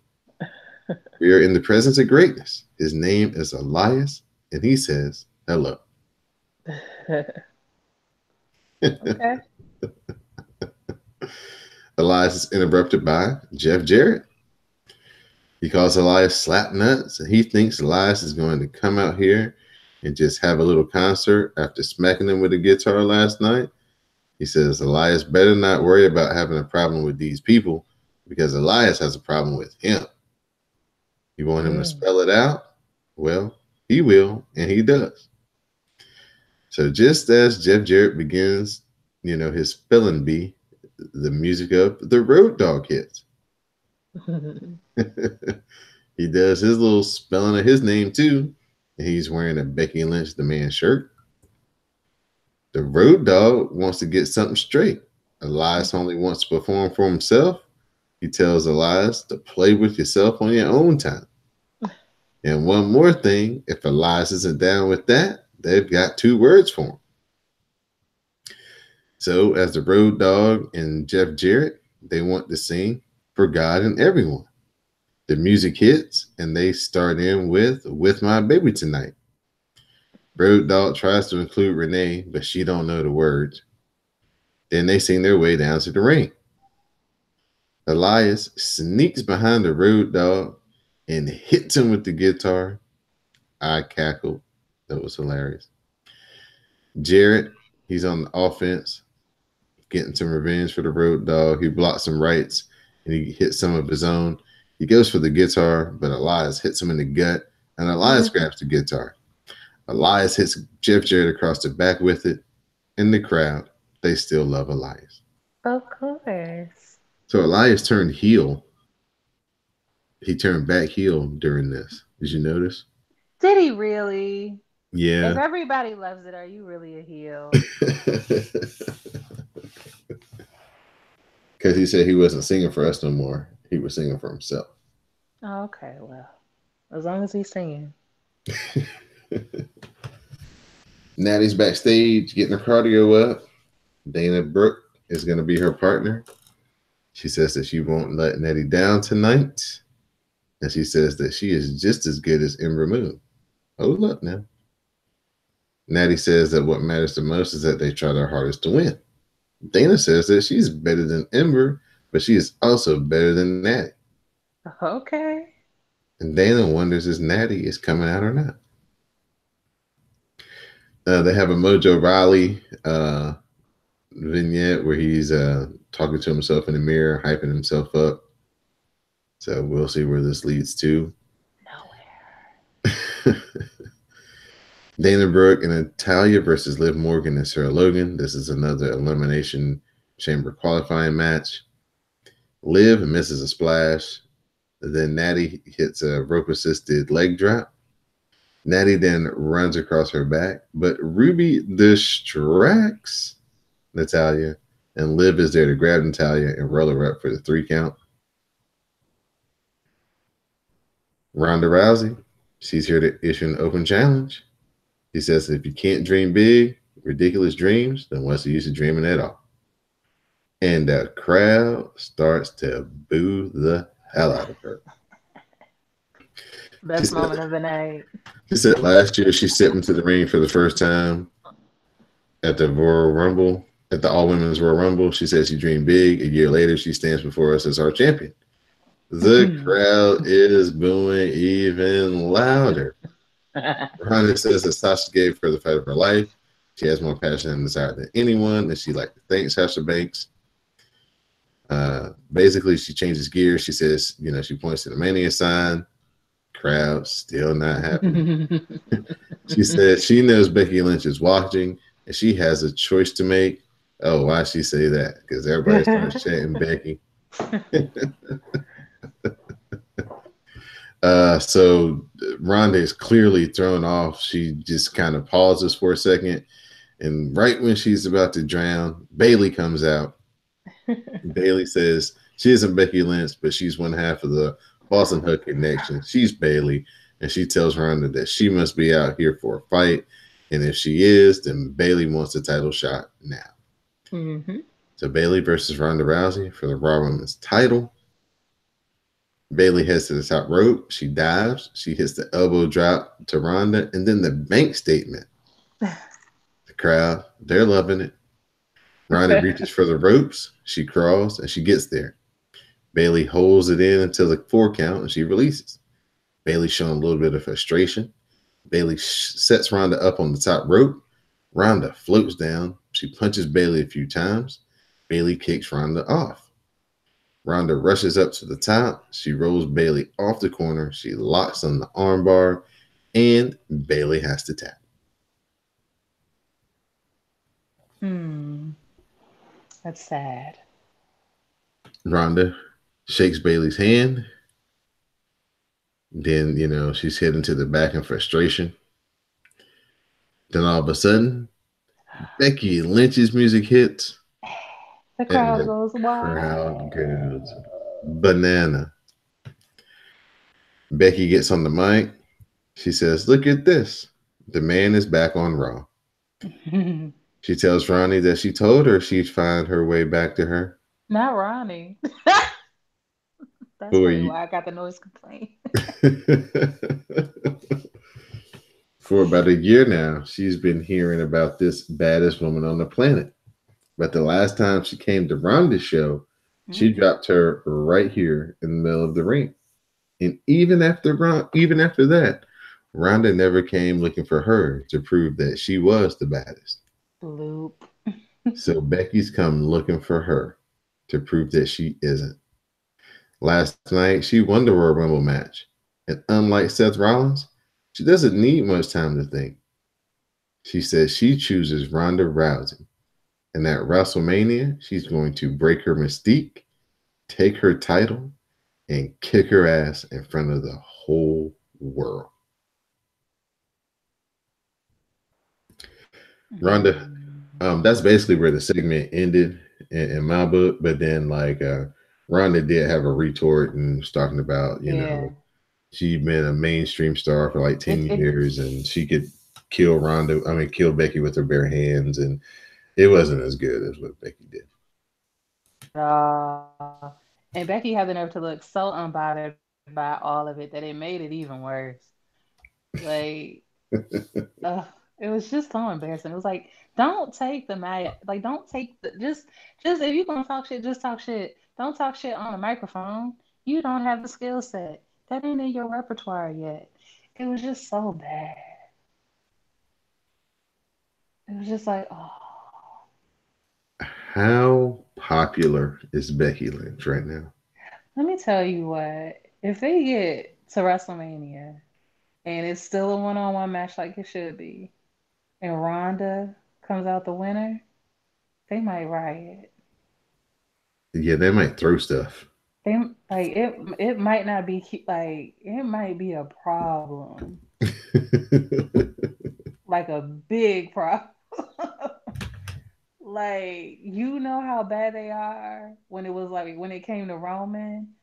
We are in the presence of greatness. His name is Elias, and he says hello. Okay. Elias is interrupted by Jeff Jarrett. He calls Elias slap nuts, and he thinks Elias is going to come out here and just have a little concert after smacking him with a guitar last night. He says Elias better not worry about having a problem with these people because Elias has a problem with him. You want him to Mm. spell it out? Well, he will, and he does. So just as Jeff Jarrett begins, his spelling bee, the music of the Road Dog hits. He does his little spelling of his name too. And he's wearing a Becky Lynch the Man shirt. The Road Dog wants to get something straight. Elias only wants to perform for himself. He tells Elias to play with yourself on your own time. And one more thing, if Elias isn't down with that, they've got two words for him. So, as the Road Dog and Jeff Jarrett, they want to sing for God and everyone. The music hits, and they start in with My Baby Tonight. Road Dog tries to include Renee, but she don't know the words. Then they sing their way down to the ring. Elias sneaks behind the Road Dog and hits him with the guitar. I cackled. That was hilarious. Jarrett, he's on the offense, getting some revenge for the Road Dog. He blocks some rights and he hits some of his own. He goes for the guitar, but Elias hits him in the gut, and Elias grabs the guitar. Elias hits Jeff Jarrett across the back with it. In the crowd, they still love Elias. Of course. So Elias turned heel. He turned back heel during this. Did you notice? Did he really? If Yeah. everybody loves it, are you really a heel? Because he said he wasn't singing for us no more. He was singing for himself. Oh, okay, well, as long as he's singing. Natty's backstage getting her cardio up. Dana Brooke is going to be her partner. She says that she won't let Natty down tonight. And she says that she is just as good as Ember Moon. Hold up now. Natty says that what matters the most is that they try their hardest to win. Dana says that she's better than Ember, but she is also better than Natty. Okay. And Dana wonders if Natty is coming out or not. They have a Mojo Riley vignette where he's talking to himself in the mirror, hyping himself up. So we'll see where this leads to. Nowhere. Dana Brooke and Natalia versus Liv Morgan and Sarah Logan. This is another Elimination Chamber qualifying match. Liv misses a splash. Then Natty hits a rope assisted leg drop. Natty then runs across her back, but Ruby distracts Natalia, and Liv is there to grab Natalia and roll her up for the 3 count. Ronda Rousey, she's here to issue an open challenge. She says if you can't dream big, ridiculous dreams, then what's the use of dreaming at all? And the crowd starts to boo the hell out of her. Best moment of the night. She said last year she stepped into the ring for the first time at the Royal Rumble, at the All Women's Royal Rumble. She said she dreamed big. A year later, she stands before us as our champion. The crowd is booing even louder. Ronda says that Sasha gave her the fight of her life. She has more passion and desire than anyone, and she like to thank Sasha Banks. Basically, she changes gears. She says, she points to the Mania sign. Crowd still not happy. She said she knows Becky Lynch is watching, and she has a choice to make. Oh, why she say that? Because everybody starts chanting Becky. So Ronda is clearly thrown off. She just kind of pauses for a second, and right when she's about to drown, Bayley comes out. Bayley says she isn't Becky Lynch, but she's one half of the Boston Hook connection. She's Bayley, and she tells Ronda that she must be out here for a fight, and if she is, then Bayley wants the title shot now. Mm-hmm. So Bayley versus Ronda Rousey for the Raw Women's title. Bayley heads to the top rope. She dives. She hits the elbow drop to Ronda, and then the bank statement. The crowd, they're loving it. Ronda reaches for the ropes. She crawls, and she gets there. Bayley holds it in until the 4 count, and she releases. Bayley showing a little bit of frustration. Bayley sets Ronda up on the top rope. Ronda floats down. She punches Bayley a few times. Bayley kicks Ronda off. Ronda rushes up to the top. She rolls Bayley off the corner. She locks on the armbar, and Bayley has to tap. That's sad. Ronda shakes Bayley's hand. Then, she's heading to the back in frustration. Then all of a sudden, Becky Lynch's music hits. The crowd goes wild. Crowd goes banana. Becky gets on the mic. She says, "Look at this. The man is back on Raw." She tells Ronnie that she told her she'd find her way back to her. Not Ronnie. That's probably why I got the noise complaint. For about a year now, she's been hearing about this baddest woman on the planet. But the last time she came to Ronda's show, she dropped her right here in the middle of the ring. And even after that, Ronda never came looking for her to prove that she was the baddest. Bloop. So Becky's come looking for her to prove that she isn't. Last night, she won the Royal Rumble match. And unlike Seth Rollins, she doesn't need much time to think. She says she chooses Ronda Rousey. And at WrestleMania, she's going to break her mystique, take her title, and kick her ass in front of the whole world. Ronda, that's basically where the segment ended in my book. But then, Ronda did have a retort and was talking about, she'd been a mainstream star for 10 years, and she could kill Ronda. I mean, kill Becky with her bare hands, and it wasn't as good as what Becky did. Uh, and Becky had the nerve to look so unbothered by all of it that it made it even worse. Like, it was just so embarrassing. It was like, don't take the mad, like, don't take the just if you're gonna talk shit, just talk shit. Don't talk shit on a microphone. You don't have the skill set. That ain't in your repertoire yet. It was just so bad. It was just like, oh, How popular is Becky Lynch right now? let me tell you what. If they get to WrestleMania and it's still a one-on-one match like it should be, and Ronda comes out the winner, they might riot. Yeah, they might throw stuff. They like it might not be like it might be a problem. Like a big problem. Like you know how bad they are when it was like when it came to Roman,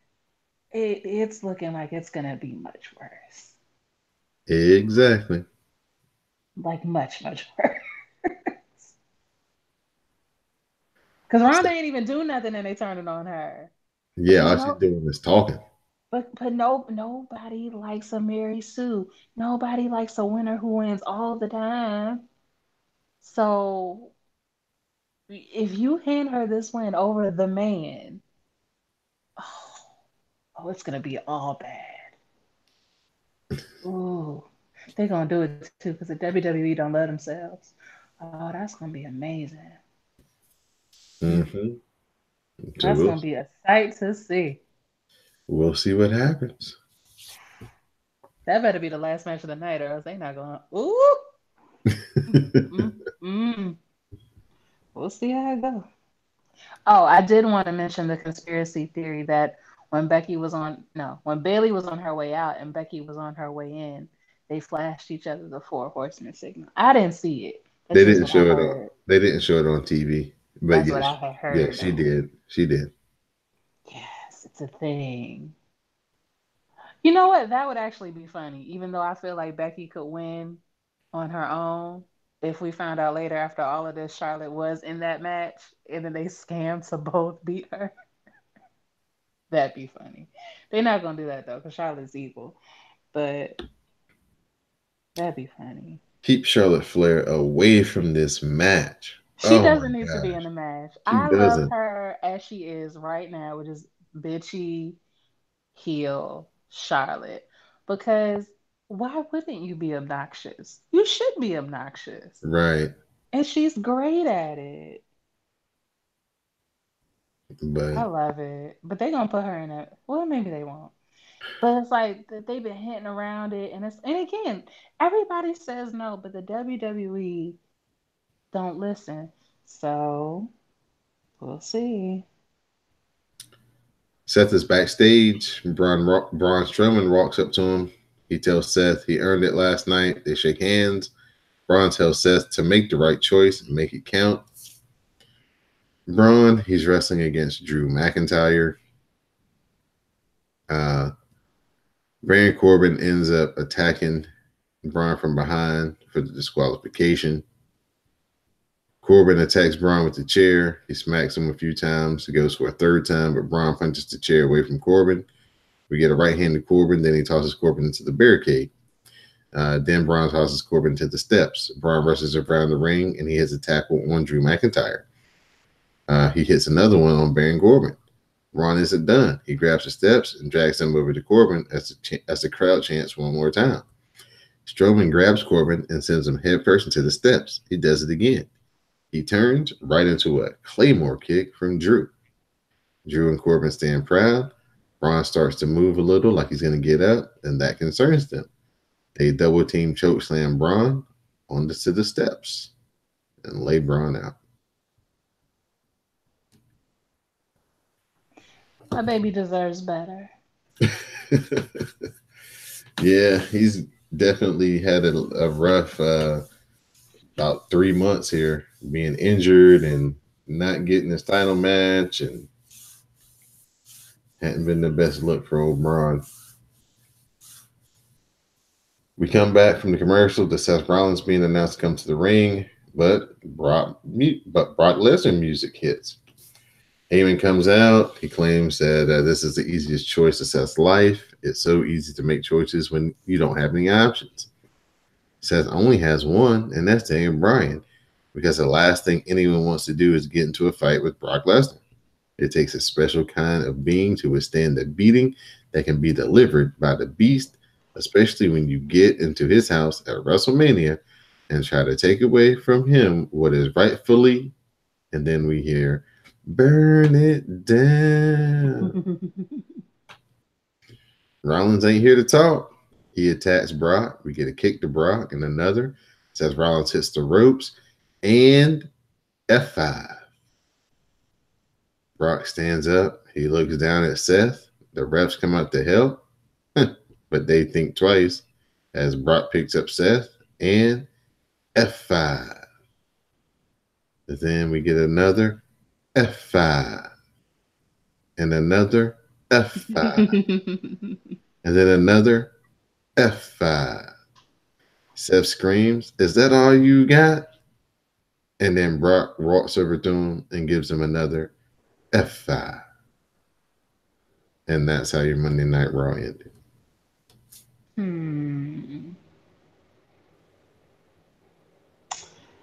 it's looking like it's gonna be much worse. Exactly. Like much worse. Cause Ronda ain't even do nothing and they turned it on her. But Yeah, you all she's know, doing is talking. but no, nobody likes a Mary Sue. Nobody likes a winner who wins all the time. So if you hand her this win over the man, oh, oh, it's gonna be all bad. Ooh, they're gonna do it too because the WWE don't let themselves. Oh, that's gonna be amazing. Hmm. So That's gonna be a sight to see. we'll see what happens. That better be the last match of the night, or else they not gonna. Ooh, mm, mm. We'll see how it goes. Oh, I did want to mention the conspiracy theory that when Becky was on, no, when Bailey was on her way out and Becky was on her way in, they flashed each other the four horsemen signal. I didn't see it. They That's just didn't what I show it on. heard. They didn't show it on TV. But That's yes, what I had yeah, heard, she though. did. She did. Yes, it's a thing. You know what? That would actually be funny, even though I feel like Becky could win on her own. If we found out later after all of this, Charlotte was in that match and then they scammed to both beat her. That'd be funny. They're not gonna do that though, because Charlotte's evil. But that'd be funny. Keep Charlotte Flair away from this match. She Oh my doesn't need to be in gosh, the match. she I love doesn't. her as she is right now, which is bitchy heel Charlotte. Because why wouldn't you be obnoxious? You should be obnoxious. Right, And she's great at it. I but love it. But they gonna put her in it. Well, maybe they won't. But it's like they've been hinting around it, and again, everybody says no, but the WWE don't listen. So we'll see. Seth is backstage. Braun Strowman walks up to him. He tells Seth he earned it last night. They shake hands. Braun tells Seth to make the right choice and make it count. Braun, he's wrestling against Drew McIntyre. Uh, Baron Corbin ends up attacking Braun from behind for the disqualification. Corbin attacks Braun with the chair. He smacks him a few times. He goes for a third time, but Braun punches the chair away from Corbin. We get a right hand to Corbin. Then he tosses Corbin into the barricade. Then Braun tosses Corbin to the steps. Braun rushes around the ring and he hits a tackle on Drew McIntyre. He hits another one on Baron Corbin. Braun isn't done. He grabs the steps and drags him over to Corbin as the crowd chants one more time. Strowman grabs Corbin and sends him headfirst into the steps. He does it again. He turns right into a Claymore kick from Drew. Drew and Corbin stand proud. Braun starts to move a little like he's going to get up, and that concerns them. They double team choke slam Braun onto the steps and lay Braun out. My baby deserves better. Yeah, he's definitely had a rough about 3 months here, being injured and not getting his title match, and hadn't been the best look for old Braun. We come back from the commercial to Seth Rollins being announced to come to the ring, but Brock Lesnar music hits. Heyman comes out. He claims that this is the easiest choice to Seth's life. It's so easy to make choices when you don't have any options. Seth only has one, and that's Daniel Bryan, because the last thing anyone wants to do is get into a fight with Brock Lesnar. It takes a special kind of being to withstand the beating that can be delivered by the beast, especially when you get into his house at WrestleMania and try to take away from him what is rightfully, and then we hear, burn it down. Rollins ain't here to talk. He attacks Brock. We get a kick to Brock and another. Seth Rollins hits the ropes and F5. Brock stands up. He looks down at Seth. The refs come out to help, but they think twice as Brock picks up Seth and F5. Then we get another F5 and another F5 and then another F5. Seth screams, "Is that all you got?" And then Brock walks over to him and gives him another F5. And that's how your Monday Night Raw ended. Hmm.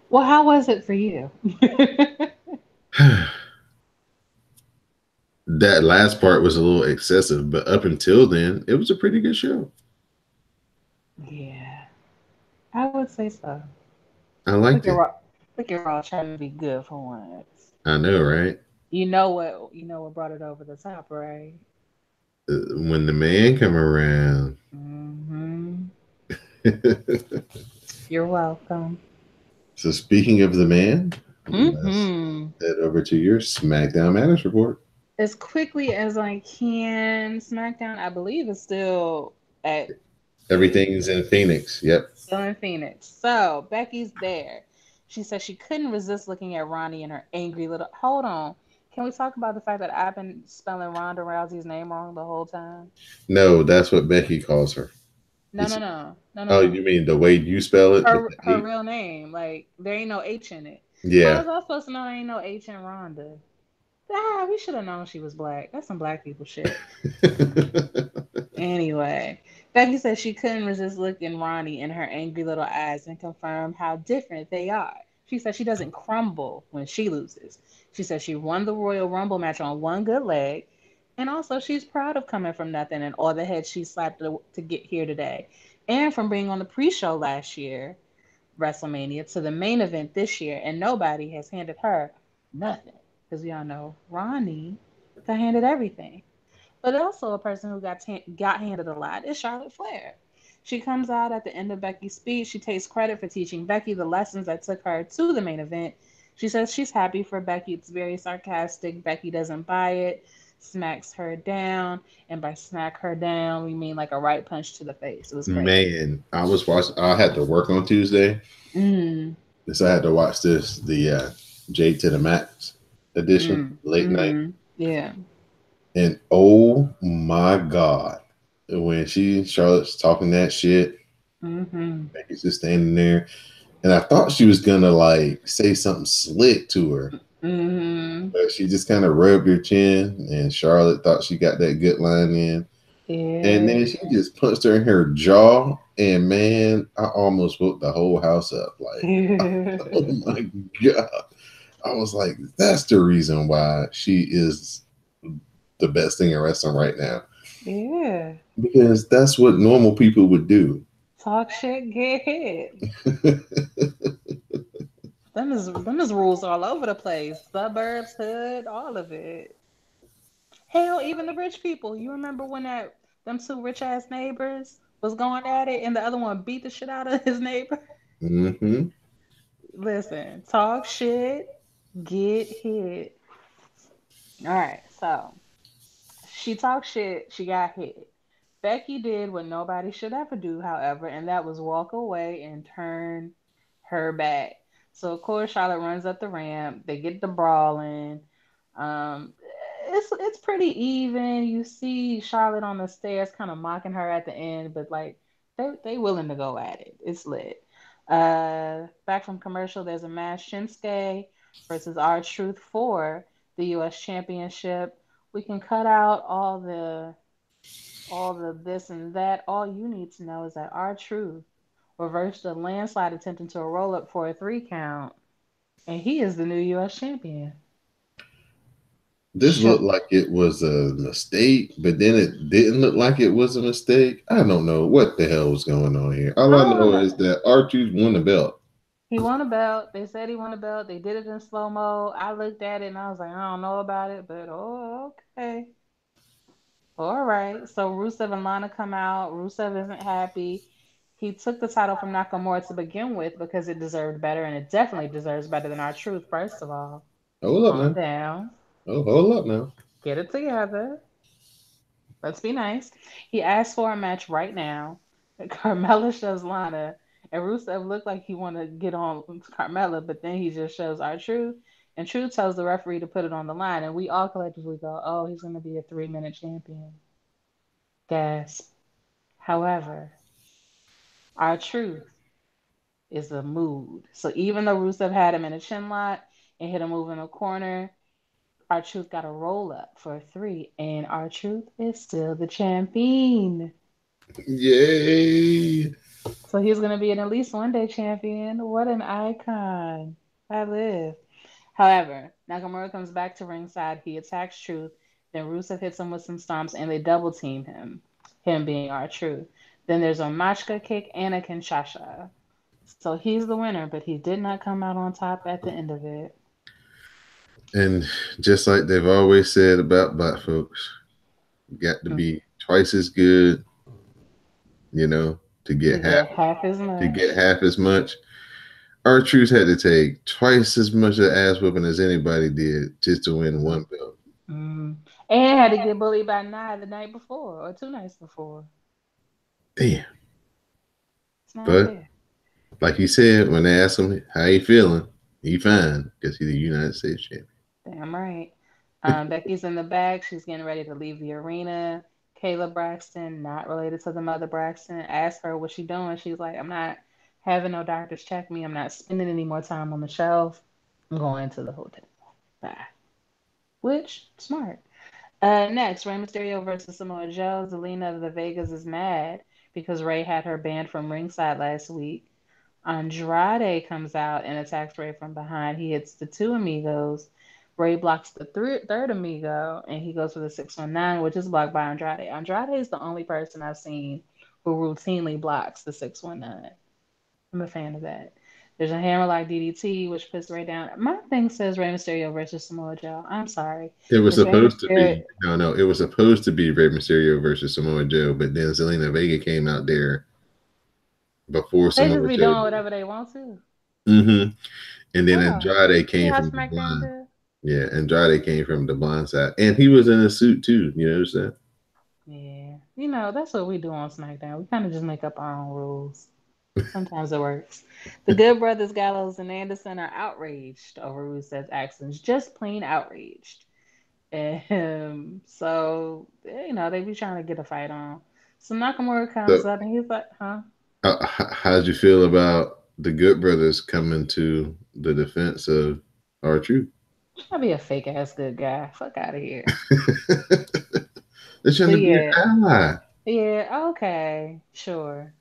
Well, how was it for you? That last part was a little excessive, but up until then, it was a pretty good show. Yeah, I would say so. I Look liked at it. Raw. Look at Raw trying to be good for once. I know, right? You know what brought it over the top, right? When the man come around. Hmm. You're welcome. So speaking of the man, let's Hmm. head over to your SmackDown Matters report. As quickly as I can, SmackDown, I believe, is still at Everything's in Phoenix. Yep. still in Phoenix. So Becky's there. She says she couldn't resist looking at Ronnie and her angry little. Hold on. Can we talk about the fact that I've been spelling Ronda Rousey's name wrong the whole time? No, that's what Becky calls her. No, no, It's, no, no, no, oh, no. you mean the way you spell it with the Her H? real name, like there ain't no H in it. How Yeah. was I supposed to know there ain't no H in Ronda? Ah, we should have known she was black. That's some black people shit. Anyway, Becky says she couldn't resist looking Ronnie in her angry little eyes and confirm how different they are. She says she doesn't crumble when she loses. She says she won the Royal Rumble match on one good leg, and also she's proud of coming from nothing and all the heads she slapped to get here today, and from being on the pre-show last year, WrestleMania, to the main event this year, and nobody has handed her nothing. Because we all know Ronnie got handed everything. But also a person who got handed a lot is Charlotte Flair. She comes out at the end of Becky's speech. She takes credit for teaching Becky the lessons that took her to the main event. She says she's happy for Becky. It's very sarcastic. Becky doesn't buy it, smacks her down. And by smack her down, we mean like a right punch to the face. It was crazy. Man, I was watching. I had to work on Tuesday, Mm, so I had to watch the J to the Max edition, late night, yeah. and oh my god, when Charlotte's talking that shit, Mm-hmm. Becky's just standing there, and I thought she was gonna like say something slick to her, Mm-hmm. but she just kind of rubbed her chin, and Charlotte thought she got that good line in. And Yeah. then she just punched her in her jaw, and man, I almost woke the whole house up. Like, oh my god! I was like, that's the reason why she is the best thing in wrestling right now, Yeah. because that's what normal people would do. Talk shit, get hit. Them is rules all over the place. Suburbs, hood, all of it. Hell, even the rich people. You remember when that them two rich ass neighbors was going at it and the other one beat the shit out of his neighbor? Hmm. Listen, talk shit, get hit. All right, so she talked shit, she got hit. Becky did what nobody should ever do, however, and that was walk away and turn her back. So of course Charlotte runs up the ramp. They get the brawling. Um, it's pretty even. You see Charlotte on the stairs, kind of mocking her at the end, but like They willing to go at it. It's lit. Back from commercial, there's a match: Shinsuke versus R Truth for the U.S. Championship. We can cut out all the this and that. All you need to know is that R Truth reversed a landslide attempt into a roll up for a 3 count, and he is the new U.S. champion. This looked Shook. like it was a mistake, but then it didn't look like it was a mistake. I don't know what the hell was going on here. All I I don't know know. is that Archie's won the belt. He won a belt. They said he won a belt. They did it in slow mo. I looked at it and I was like, I don't know about it, but oh, okay. All right. So Rusev and Lana come out. Rusev isn't happy. He took the title from Nakamura to begin with because it deserved better, and it definitely deserves better than our truth, first of all. Hold up Calm now. down. Oh, hold up now. Get it together. Let's be nice. He asked for a match right now. Carmella shows Lana, and Rusev looked like he wanted to get on Carmella, but then he just shows our Truth, and Truth tells the referee to put it on the line, and we all collectively go, "Oh, he's going to be a 3 minute champion." Gasp. However, our Truth is a mood. So even though Rusev had him in a chin lock and hit a move in the corner, our Truth got a roll up for a 3, and our Truth is still the champion. Yay. So he's going to be an at least 1 day champion. What an icon. I live. However, Nakamura comes back to ringside. He attacks Truth. Then Rusev hits him with some stomps and they double team him, him being our Truth. Then there's a Machka kick and a Kinshasa. So he's the winner, but he did not come out on top at the end of it. And just like they've always said about black folks, you got to Mm. be twice as good, you know, to To get get half as much. half as much. Our troops had to take twice as much of the ass whipping as anybody did just to win Mm. one belt. Mm. And had to get bullied by Nia the night before or 2 nights before. Damn. It's not But fair. like he said, when they asked him how he feeling, he fine because he's the United States champion. Damn right. Becky's in the back. She's getting ready to leave the arena. Kayla Braxton, not related to the mother Braxton, asked her what she doing. She's like, I'm not having no doctors check me. I'm not spending any more time on the shelf. I'm going to the hotel. Bye. Which, smart. Next, Rey Mysterio versus Samoa Joe. Zelina of the Vegas is mad because Rey had her banned from ringside last week. Andrade comes out and attacks Ray from behind. He hits the two amigos. Ray blocks the third amigo, and he goes for the 619, which is blocked by Andrade. Andrade is the only person I've seen who routinely blocks the 619. I'm a fan of that. There's a hammerlock DDT, which puts Ray down. My thing says Rey Mysterio versus Samoa Joe. I'm sorry. It was It's Rey supposed to Mysterio. be no. It was supposed to be Rey Mysterio versus Samoa Joe, but then Zelina Vega came out there before They just Samoa be Joe doing did. whatever they want to. And then Oh, Andrade see came how from the SmackDown blind. did? Yeah, Andrade came from the blind side, and he was in a suit too. You notice that? Yeah. That's what we do on SmackDown. We kind of just make up our own rules. Sometimes it works. The Good Brothers Gallows and Anderson are outraged over Rusev's actions, just plain outraged. And so, they be trying to get a fight on. So Nakamura comes So, up and he's like, huh? how'd you feel about the Good Brothers coming to the defense of our truth? I'll be a fake ass good guy. Fuck out of here. They're trying But to be an yeah, ally. yeah, okay, sure,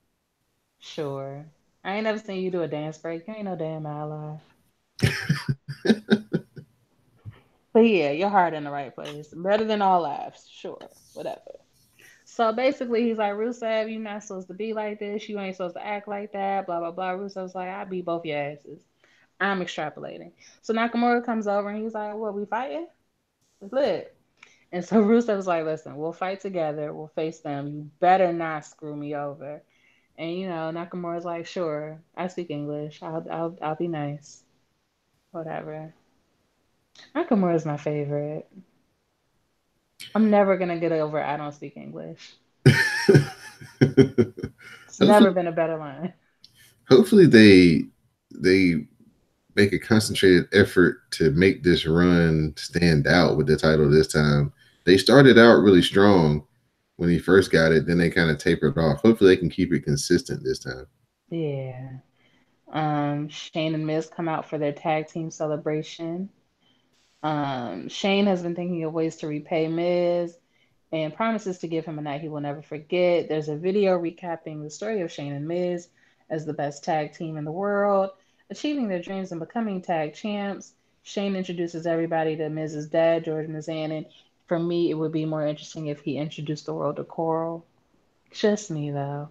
sure. I ain't never seen you do a dance break. You ain't no damn ally. But yeah, your heart in the right place. Better than all laughs. Sure, whatever. So basically, he's like, Rusev, you're not supposed to be like this. You ain't supposed to act like that. Blah, blah, blah. Rusev's like, I beat both your asses. I'm extrapolating. So Nakamura comes over and he's like, what, we fighting? It's lit. And so Rusev's like, listen, we'll fight together. We'll face them. You better not screw me over. And, Nakamura's like, sure, I speak English. I'll be nice. Whatever. Nakamura's my favorite. I'm never gonna get over I don't speak English. It's never hopefully, been a better line. hopefully they make a concentrated effort to make this run stand out with the title this time. They started out really strong, when he first got it. Then they kind of tapered off. Hopefully, they can keep it consistent this time. Yeah. Shane and Miz come out for their tag team celebration. Shane has been thinking of ways to repay Miz and promises to give him a night he will never forget. There's a video recapping the story of Shane and Miz as the best tag team in the world, achieving their dreams and becoming tag champs. Shane introduces everybody to Miz's dad, George Mizanin. For me, it would be more interesting if he introduced the world to Coral. Just me, though.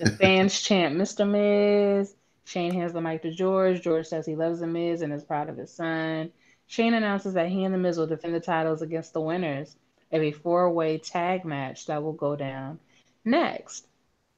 The fans chant Mr. Miz. Shane hands the mic to George. George says he loves the Miz and is proud of his son. Shane announces that he and the Miz will defend the titles against the winners of a four-way tag match that will go down next.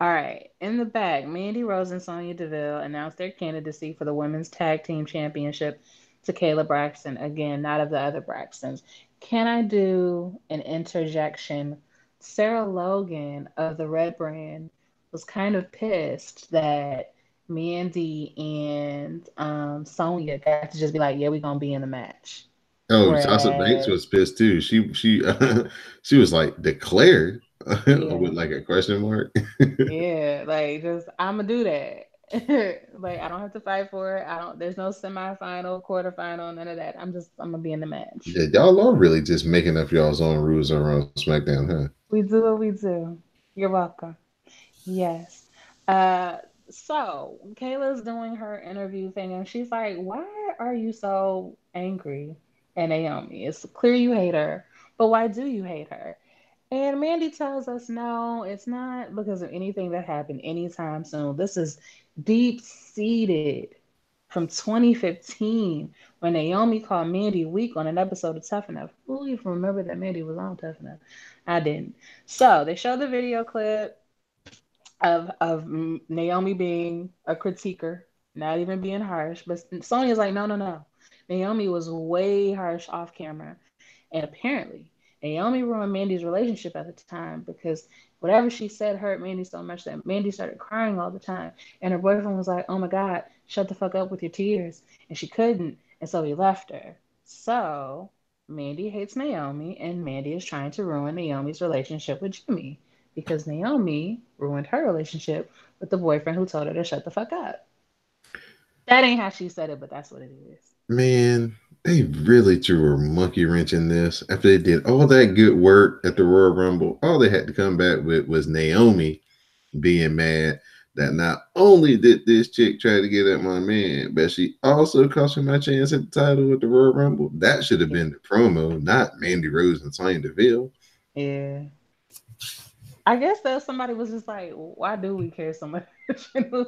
All right, in the back, Mandy Rose and Sonya Deville announced their candidacy for the Women's Tag Team Championship to Kayla Braxton. Again, not of the other Braxtons. Can I do an interjection? Sarah Logan of the Red Brand was kind of pissed that Mandy and Sonya got to just be like, yeah, we're going to be in the match. Oh, Sasha Banks Whereas, was pissed too. She she was like declared with yeah, like a question mark. yeah, like just I'm gonna do that. Like I don't have to fight for it. I don't. There's no semifinal, quarterfinal, none of that. I'm gonna be in the match. Yeah, y'all are really just making up y'all's own rules around SmackDown, huh? We do what we do. You're welcome. Yes. Uh, so Kayla's doing her interview thing, and she's like, "Why are you so angry at Naomi? It's clear you hate her, but why do you hate her?" And Mandy tells us, "No, it's not because of anything that happened anytime soon. This is deep seated from 2015 when Naomi called Mandy weak on an episode of Tough Enough. Who even remember that Mandy was on Tough Enough? I didn't. So they show the video clip of Naomi being a critiquer, not even being harsh. But Sonya's like, no, no, no. Naomi was way harsh off camera, and apparently Naomi ruined Mandy's relationship at the time because whatever she said hurt Mandy so much that Mandy started crying all the time, and her boyfriend was like, "Oh my God, shut the fuck up with your tears," and she couldn't, and so he left her. So Mandy hates Naomi, and Mandy is trying to ruin Naomi's relationship with Jimmy because Naomi ruined her relationship with the boyfriend who told her to shut the fuck up. That ain't how she said it, but that's what it is. Man, they really threw a monkey wrench in this. After they did all that good work at the Royal Rumble, all they had to come back with was Naomi being mad that not only did this chick try to get at my man, but she also cost me my chance at the title with the Royal Rumble. That should have Yeah. been the promo, not Mandy Rose and Sonya Deville. Yeah. I guess that somebody was just like, why do we care so much? And it was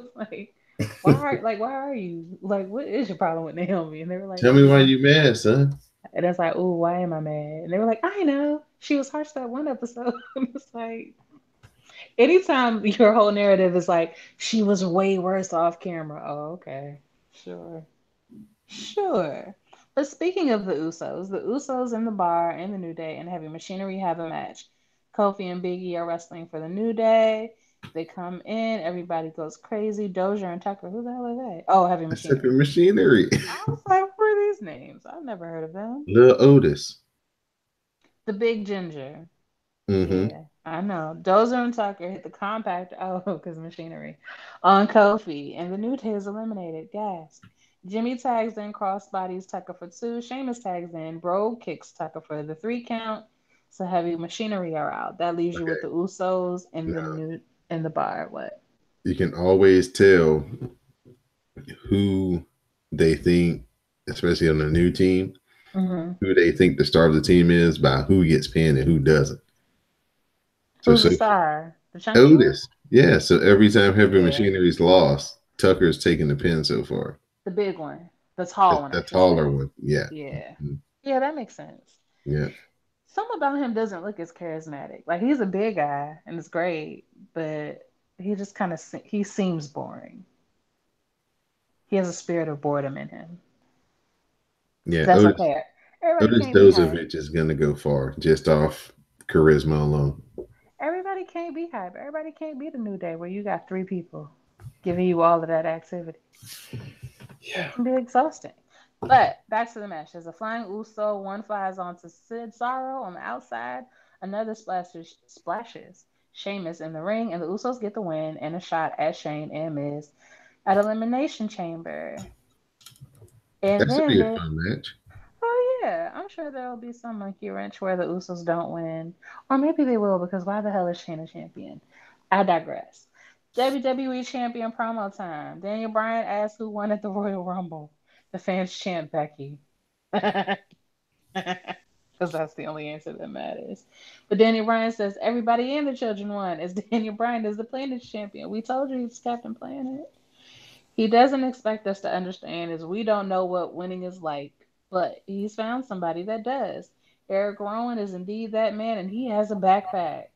why are you like, what is your problem with Naomi? And they were like, Tell me why oh, you mad, son. and it's like, oh, why am I mad? And they were like, I know, she was harsh that one episode. And it's like, anytime your whole narrative is like, she was way worse off camera. Oh, okay, sure, sure. But speaking of the Usos in the bar and the New Day and Heavy Machinery have a match. Kofi and Big E are wrestling for the New Day. They come in, everybody goes crazy. Dozier and Tucker, who the hell are they? Oh, Heavy It's like a Machinery. machinery. I was like, who are these names? I've never heard of them. Lil Otis. The Big Ginger. Mm-hmm. Yeah, I know. Dozer and Tucker hit the compact. Oh, because machinery on Kofi, and the New Day is eliminated. Gas. Jimmy tags in, crossbodies Tucker for two. Sheamus tags in, Bro kicks Tucker for the three count. So heavy machinery are out. That leaves you with Okay. the Usos and the Now new in the bar. What? you can always tell who they think, especially on a new team, Hmm. who they think the star of the team is by who gets pinned and who doesn't. So, Who's so the star? The chunky one? Otis, yeah. So every time Heavy Yeah, Machinery's lost, Tucker's taking the pin so far. the big one, the tall one, I The should taller say. one, yeah. Yeah, Mhm. yeah, that makes sense. Yeah. Something about him doesn't look as charismatic. Like he's a big guy and it's great, but he just kind of he seems boring. He has a spirit of boredom in him. Yeah. That's okay. Everybody Otis can't be hype. Dozovich is gonna go far just off charisma alone. Everybody can't be hype. Everybody can't be the New Day where you got three people giving you all of that activity. It Yeah. can be exhausting. But back to the match. There's a flying Uso. One flies onto Sid Sorrow on the outside. Another splashes Sheamus in the ring, and the Usos get the win and a shot at Shane and Miz at Elimination Chamber. And That should then be a there, fun match. oh yeah, I'm sure there will be some monkey wrench where the Usos don't win, or maybe they will because why the hell is Shane a champion? I digress. WWE Champion promo time. Daniel Bryan asks who won at the Royal Rumble. The fans chant Becky. Because that's the only answer that matters. But Daniel Bryan says everybody and the children won, as Daniel Bryan is the Planet champion. We told you he's Captain Planet. He doesn't expect us to understand, as we don't know what winning is like, but he's found somebody that does. Eric Rowan is indeed that man, and he has a backpack.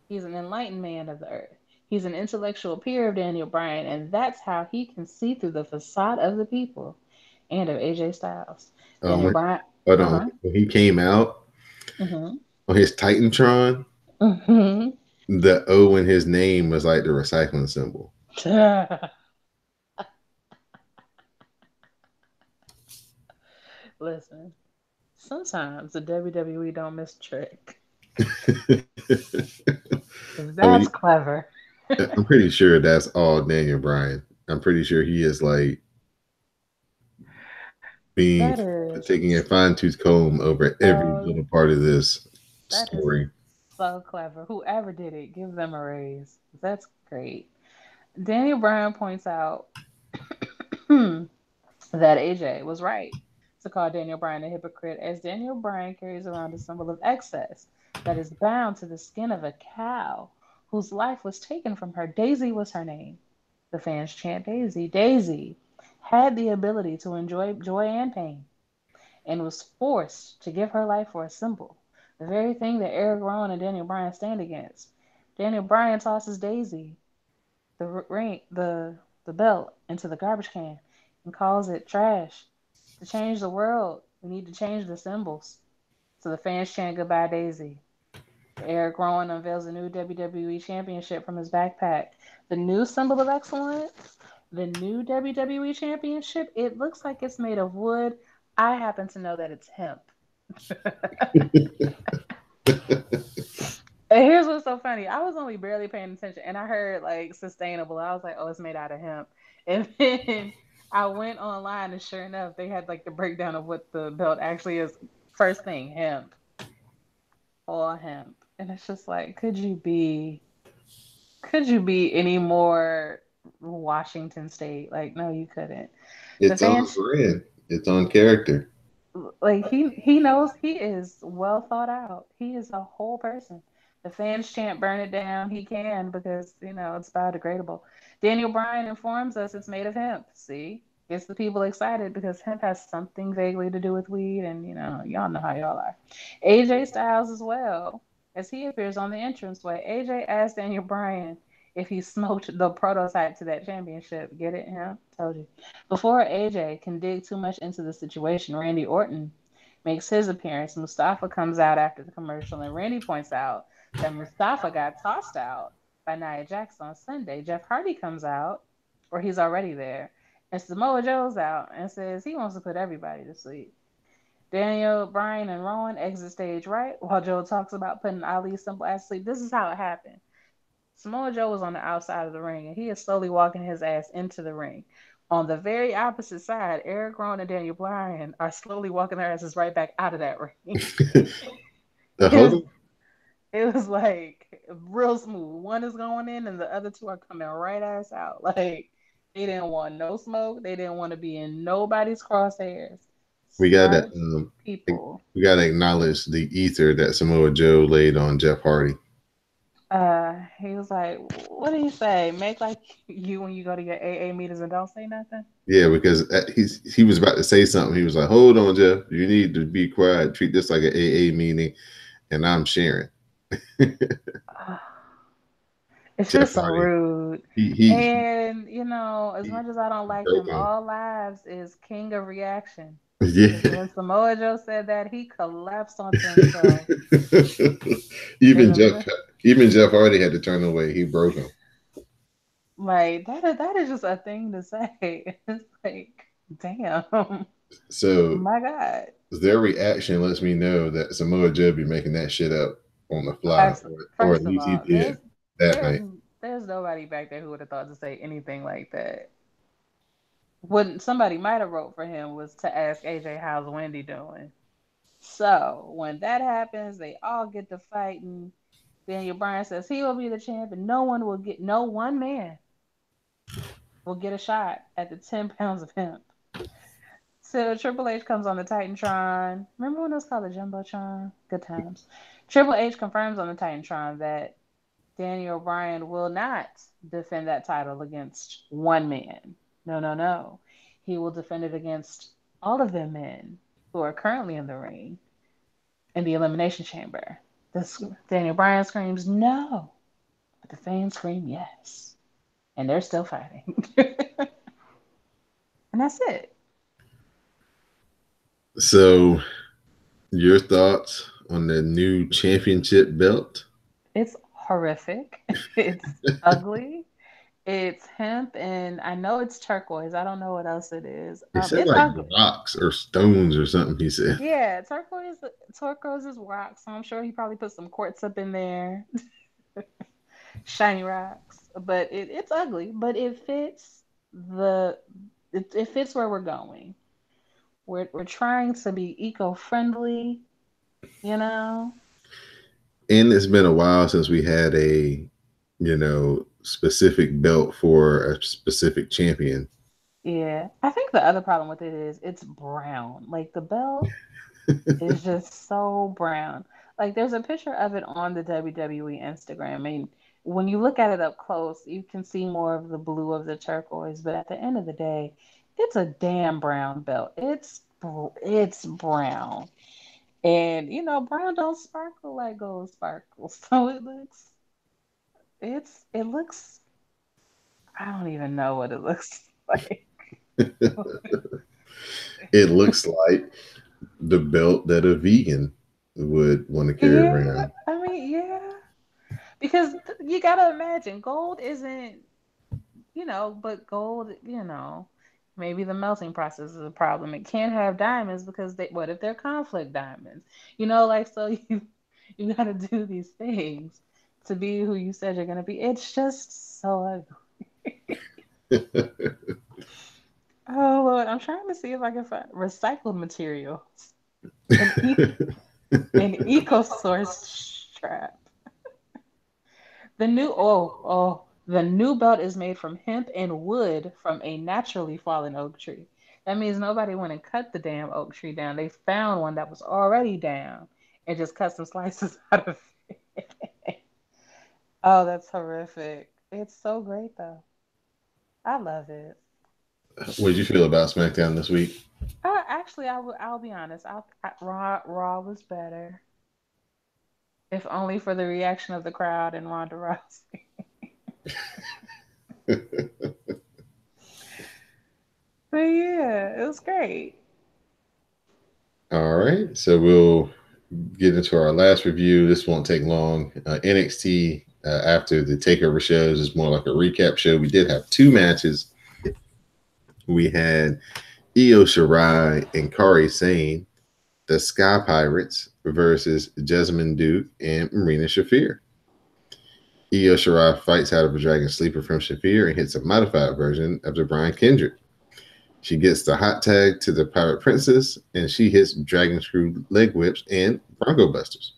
He's an enlightened man of the earth. He's an intellectual peer of Daniel Bryan, and that's how he can see through the facade of the people and of AJ Styles. Daniel When, Bryan, hold uh on, huh, when he came out mm on his Titantron, hmm, the O in his name was like the recycling symbol. mm Listen, sometimes the WWE don't miss a trick. I That's mean, clever. I'm pretty sure that's all Daniel Bryan. I'm pretty sure he is like being That is taking a fine tooth comb over every so little part of this that is story. so clever. Whoever did it, give them a raise. That's great. Daniel Bryan points out that AJ was right to call Daniel Bryan a hypocrite, as Daniel Bryan carries around a symbol of excess that is bound to the skin of a cow whose life was taken from her. Daisy was her name. The fans chant Daisy. Daisy had the ability to enjoy joy and pain and was forced to give her life for a symbol, the very thing that Eric Rowan and Daniel Bryan stand against. Daniel Bryan tosses Daisy, the ring, the belt, into the garbage can and calls it trash. To change the world, we need to change the symbols. So the fans chant goodbye, Daisy. Eric Rowan unveils a new WWE Championship from his backpack. The new symbol of excellence, the new WWE Championship, it looks like it's made of wood. I happen to know that it's hemp. And here's what's so funny. I was only barely paying attention and I heard like sustainable. I was like, oh, it's made out of hemp. And then I went online and sure enough, they had like the breakdown of what the belt actually is. First thing, hemp, all hemp. And it's just like, could you be any more Washington State? Like, no, you couldn't. The It's on fans brand. It's on character. like he knows he is well thought out. He is a whole person. The fans chant burn it down. He can because it's biodegradable. Daniel Bryan informs us it's made of hemp. See? Gets the people excited because hemp has something vaguely to do with weed, and y'all know how y'all are. AJ Styles as well, as he appears on the entranceway. AJ asks Daniel Bryan if he smoked the prototype to that championship. Get it? Hemp? Told you. Before AJ can dig too much into the situation, Randy Orton makes his appearance. Mustafa comes out after the commercial, and Randy points out that Mustafa got tossed out by Nia Jax on Sunday. Jeff Hardy comes out, or he's already there, and Samoa Joe's out and says he wants to put everybody to sleep. Daniel, Bryan, and Rowan exit stage right while Joe talks about putting Ali's simple ass to sleep. This is how it happened. Samoa Joe was on the outside of the ring, and he is slowly walking his ass into the ring. On the very opposite side, Eric Rowan and Daniel Bryan are slowly walking their asses right back out of that ring. The It was, Hogan, it was like real smooth. One is going in, and the other two are coming right ass out. Like they didn't want no smoke. They didn't want to be in nobody's crosshairs. we gotta Smart people. we gotta acknowledge the ether that Samoa Joe laid on Jeff Hardy. He was like, "What did he say? Make like you when you go to your AA meetings and don't say nothing." Yeah, because he was about to say something. He was like, "Hold on, Jeff. You need to be quiet. Treat this like an AA meeting, and I'm sharing." It's Jeff just so Hardy, rude. he And, as he much as I don't like broke him, him. all lives is king of reaction. Because Yeah. when Samoa Joe said that, he collapsed onto himself. even In Jeff the, even Jeff Hardy had to turn away. He broke him. like, that is just a thing to say. It's like, damn. So My God. their reaction lets me know that Samoa Joe be making that shit up. on the fly, First, or at first of least he all, did that there's night. there's nobody back there who would have thought to say anything like that. What somebody might have wrote for him was to ask AJ how's Wendy doing. So when that happens, they all get to fighting. Daniel Bryan says he will be the champion. No one man will get a shot at the 10 pounds of hemp. So Triple H comes on the Titantron. Remember when it was called the Jumbotron? Good times. Triple H confirms on the Titantron that Daniel Bryan will not defend that title against one man. No, no, no. He will defend it against all of them men who are currently in the ring in the Elimination Chamber. This, Daniel Bryan screams no, but the fans scream yes. And they're still fighting. And that's it. So, your thoughts on the new championship belt? It's horrific. It's ugly. It's hemp, and I know it's turquoise. I don't know what else it is. He said It's like ugly. rocks or stones or something. He said. Yeah, turquoise is rock, so I'm sure he probably put some quartz up in there, shiny rocks. But it's ugly, but the it fits where we're going. We're trying to be eco-friendly, you know. And it's been a while since we had a, specific belt for a specific champion. Yeah, I think the other problem with it is it's brown. Like the belt is just so brown. Like there's a picture of it on the WWE Instagram. I mean, when you look at it up close, you can see more of the blue of the turquoise, but at the end of the day, it's a damn brown belt. It's brown. And brown don't sparkle like gold sparkles. So it looks I don't even know what it looks like. It looks like the belt that a vegan would want to carry Yeah, around. I mean, yeah. Because you gotta imagine gold isn't, but gold, maybe the melting process is a problem. It can't have diamonds because what if they're conflict diamonds? Like so you gotta do these things to be who you said you're gonna be. It's just so ugly. Oh Lord, I'm trying to see if I can find recycled materials. An an eco source strap. The new belt is made from hemp and wood from a naturally fallen oak tree. That means nobody went and cut the damn oak tree down. They found one that was already down and just cut some slices out of it. Oh, that's horrific. It's so great though. I love it. What did you feel about SmackDown this week? Actually, I'll be honest. Raw was better, if only for the reaction of the crowd and Ronda Rousey. But yeah, it was great. All right, so we'll get into our last review. This won't take long. NXT after the takeover shows is more like a recap show. We did have two matches. We had Io Shirai and Kari Sane, the Sky Pirates versus Jessamine Duke and Marina Shafir. Io Shirai fights out of a Dragon Sleeper from Shafir and hits a modified version of the Brian Kendrick. She gets the hot tag to the Pirate Princess, and she hits Dragon Screw leg whips and Bronco Busters.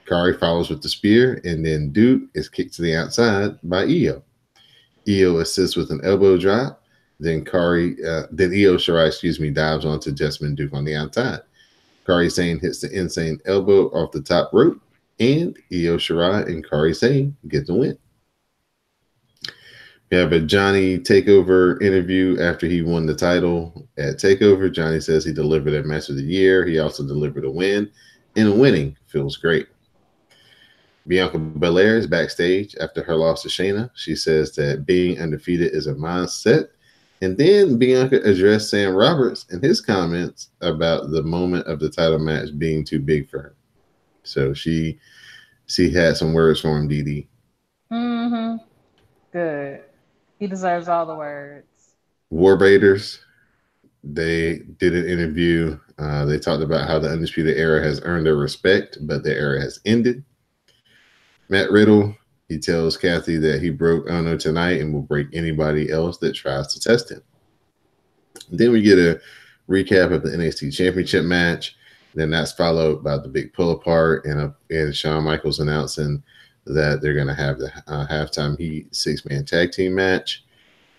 Kari follows with the spear, and then Duke is kicked to the outside by Io. Io assists with an elbow drop. Then Io Shirai, dives onto Jessamine Duke on the outside. Kari Sane hits the insane elbow off the top rope, and Io Shirai and Kari Sane get the win. We have a Johnny Takeover interview after he won the title at Takeover. Johnny says he delivered a match of the year. He also delivered a win, and winning feels great. Bianca Belair is backstage after her loss to Shayna. She says that being undefeated is a mindset. And then Bianca addressed Sam Roberts and his comments about the moment of the title match being too big for her. So she had some words for him, Dee. Mm-hmm. Good. He deserves all the words. Warbaiters, they did an interview. They talked about how the Undisputed Era has earned their respect, but their era has ended. Matt Riddle, he tells Kathy that he broke Ono tonight and will break anybody else that tries to test him. Then we get a recap of the NXT Championship match. Then that's followed by the big pull apart and Shawn Michaels announcing that they're going to have the halftime heat 6-man tag team match.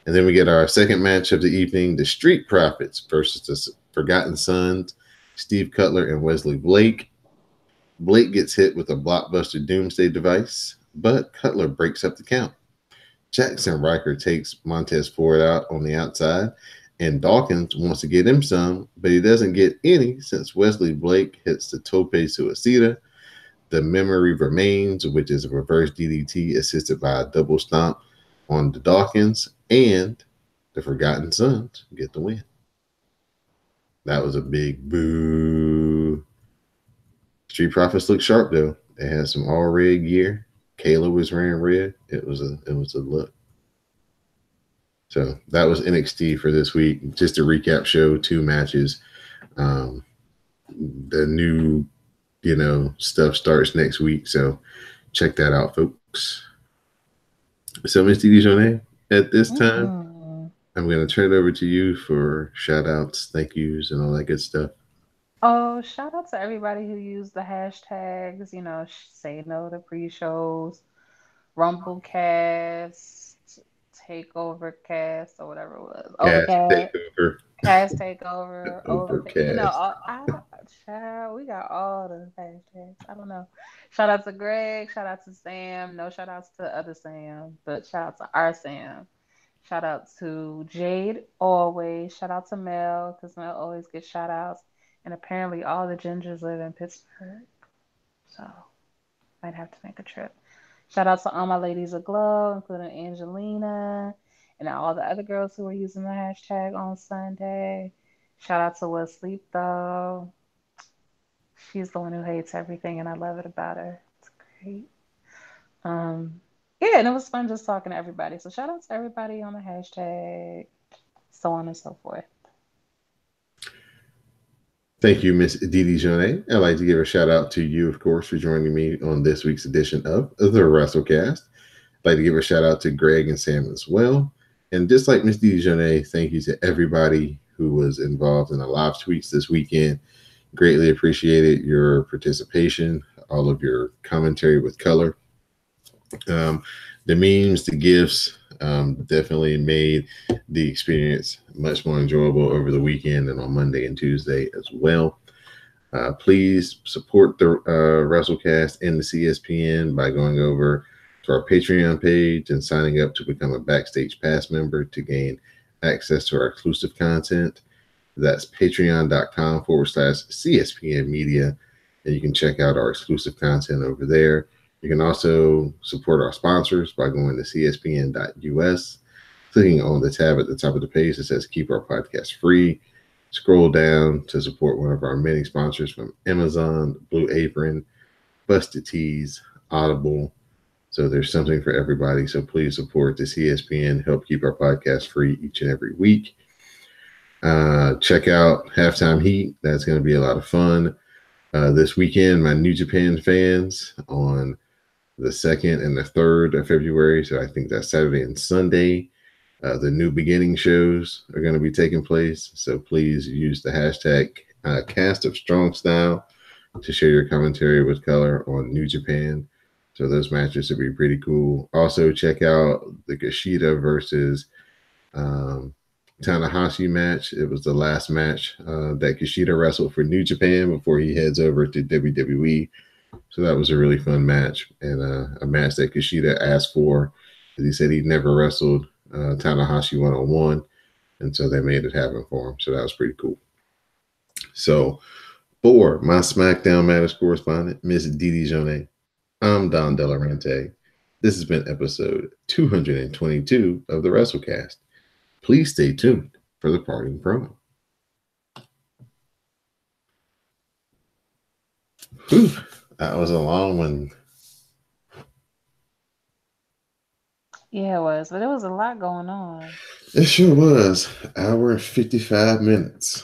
And then we get our second match of the evening, the Street Profits versus the Forgotten Sons, Steve Cutler and Wesley Blake. Blake gets hit with a blockbuster doomsday device, but Cutler breaks up the count. Jackson Riker takes Montez Ford out on the outside, and Dawkins wants to get him some, but he doesn't get any since Wesley Blake hits the Tope Suicida. The Memory Remains, which is a reverse DDT assisted by a double stomp on the Dawkins, and the Forgotten Sons get the win. That was a big boo. Street Profits look sharp though. They had some all red gear. Kayla was wearing red. It was a look. So that was NXT for this week. Just a recap show, 2 matches. The new, stuff starts next week. So check that out, folks. So Miss Dijonay, at this time, I'm going to turn it over to you for shout outs, thank yous, and all that good stuff. Oh, shout out to everybody who used the hashtags, say no to pre-shows, Rumblecast, Takeovercast, or whatever it was. Cast Overcast, takeover. Cast Takeover, Overcast. child, we got all the hashtags. I don't know. Shout out to Greg, shout out to Sam. No shout outs to other Sam, but shout out to our Sam. Shout out to Jade always. Shout out to Mel, because Mel always gets shout outs. And apparently all the gingers live in Pittsburgh. So might have to make a trip. Shout out to all my ladies aglow, including Angelina and all the other girls who were using the hashtag on Sunday. Shout out to Will Sleep though. She's the one who hates everything and I love it about her. It's great. Yeah, and it was fun just talking to everybody. So shout out to everybody on the hashtag, so on and so forth. Thank you, Miss Didi Jonet. I'd like to give a shout out to you, of course, for joining me on this week's edition of the WrassleCast. I'd like to give a shout out to Greg and Sam as well. And just like Miss Didi Jonet, thank you to everybody who was involved in the live tweets this weekend. Greatly appreciated your participation, all of your commentary with color. The memes, the gifts, definitely made the experience much more enjoyable over the weekend and on Monday and Tuesday as well. Please support the WrassleCast and the CSPN by going over to our Patreon page and signing up to become a Backstage Pass member to gain access to our exclusive content. That's patreon.com/CSPN Media, and you can check out our exclusive content over there. You can also support our sponsors by going to cspn.us, clicking on the tab at the top of the page that says Keep Our Podcast Free. Scroll down to support one of our many sponsors from Amazon, Blue Apron, Busted Tees, Audible. So there's something for everybody. So please support the CSPN, help keep our podcast free each and every week. Check out Halftime Heat. That's going to be a lot of fun. This weekend, my New Japan fans on the 2nd and the 3rd of February. So I think that's Saturday and Sunday. The New Beginning shows are going to be taking place. So please use the hashtag Cast of Strong Style to share your commentary with color on New Japan. So those matches will be pretty cool. Also check out the Kushida versus Tanahashi match. It was the last match that Kushida wrestled for New Japan before he heads over to WWE. So that was a really fun match, and a match that Kushida asked for. He said he'd never wrestled Tanahashi one-on-one, and so they made it happen for him. So that was pretty cool. So for my SmackDown Matters correspondent, Miss Didi Jonet, I'm Don Delarente. This has been episode 222 of the WrassleCast. Please stay tuned for the parting promo. Whew, that was a long one. Yeah, it was, but there was a lot going on. It sure was. Hour and 55 minutes.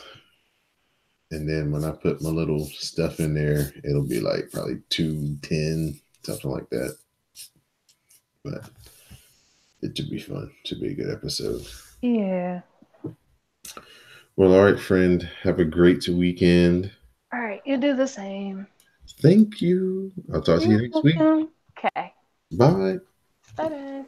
And then when I put my little stuff in there, it'll be like probably 2:10, something like that. but it should be fun. Should be a good episode. Yeah. Well, all right, friend. Have a great weekend. All right, you do the same. Thank you. I'll talk to You're you next week. welcome. Okay. Bye. Bye bye.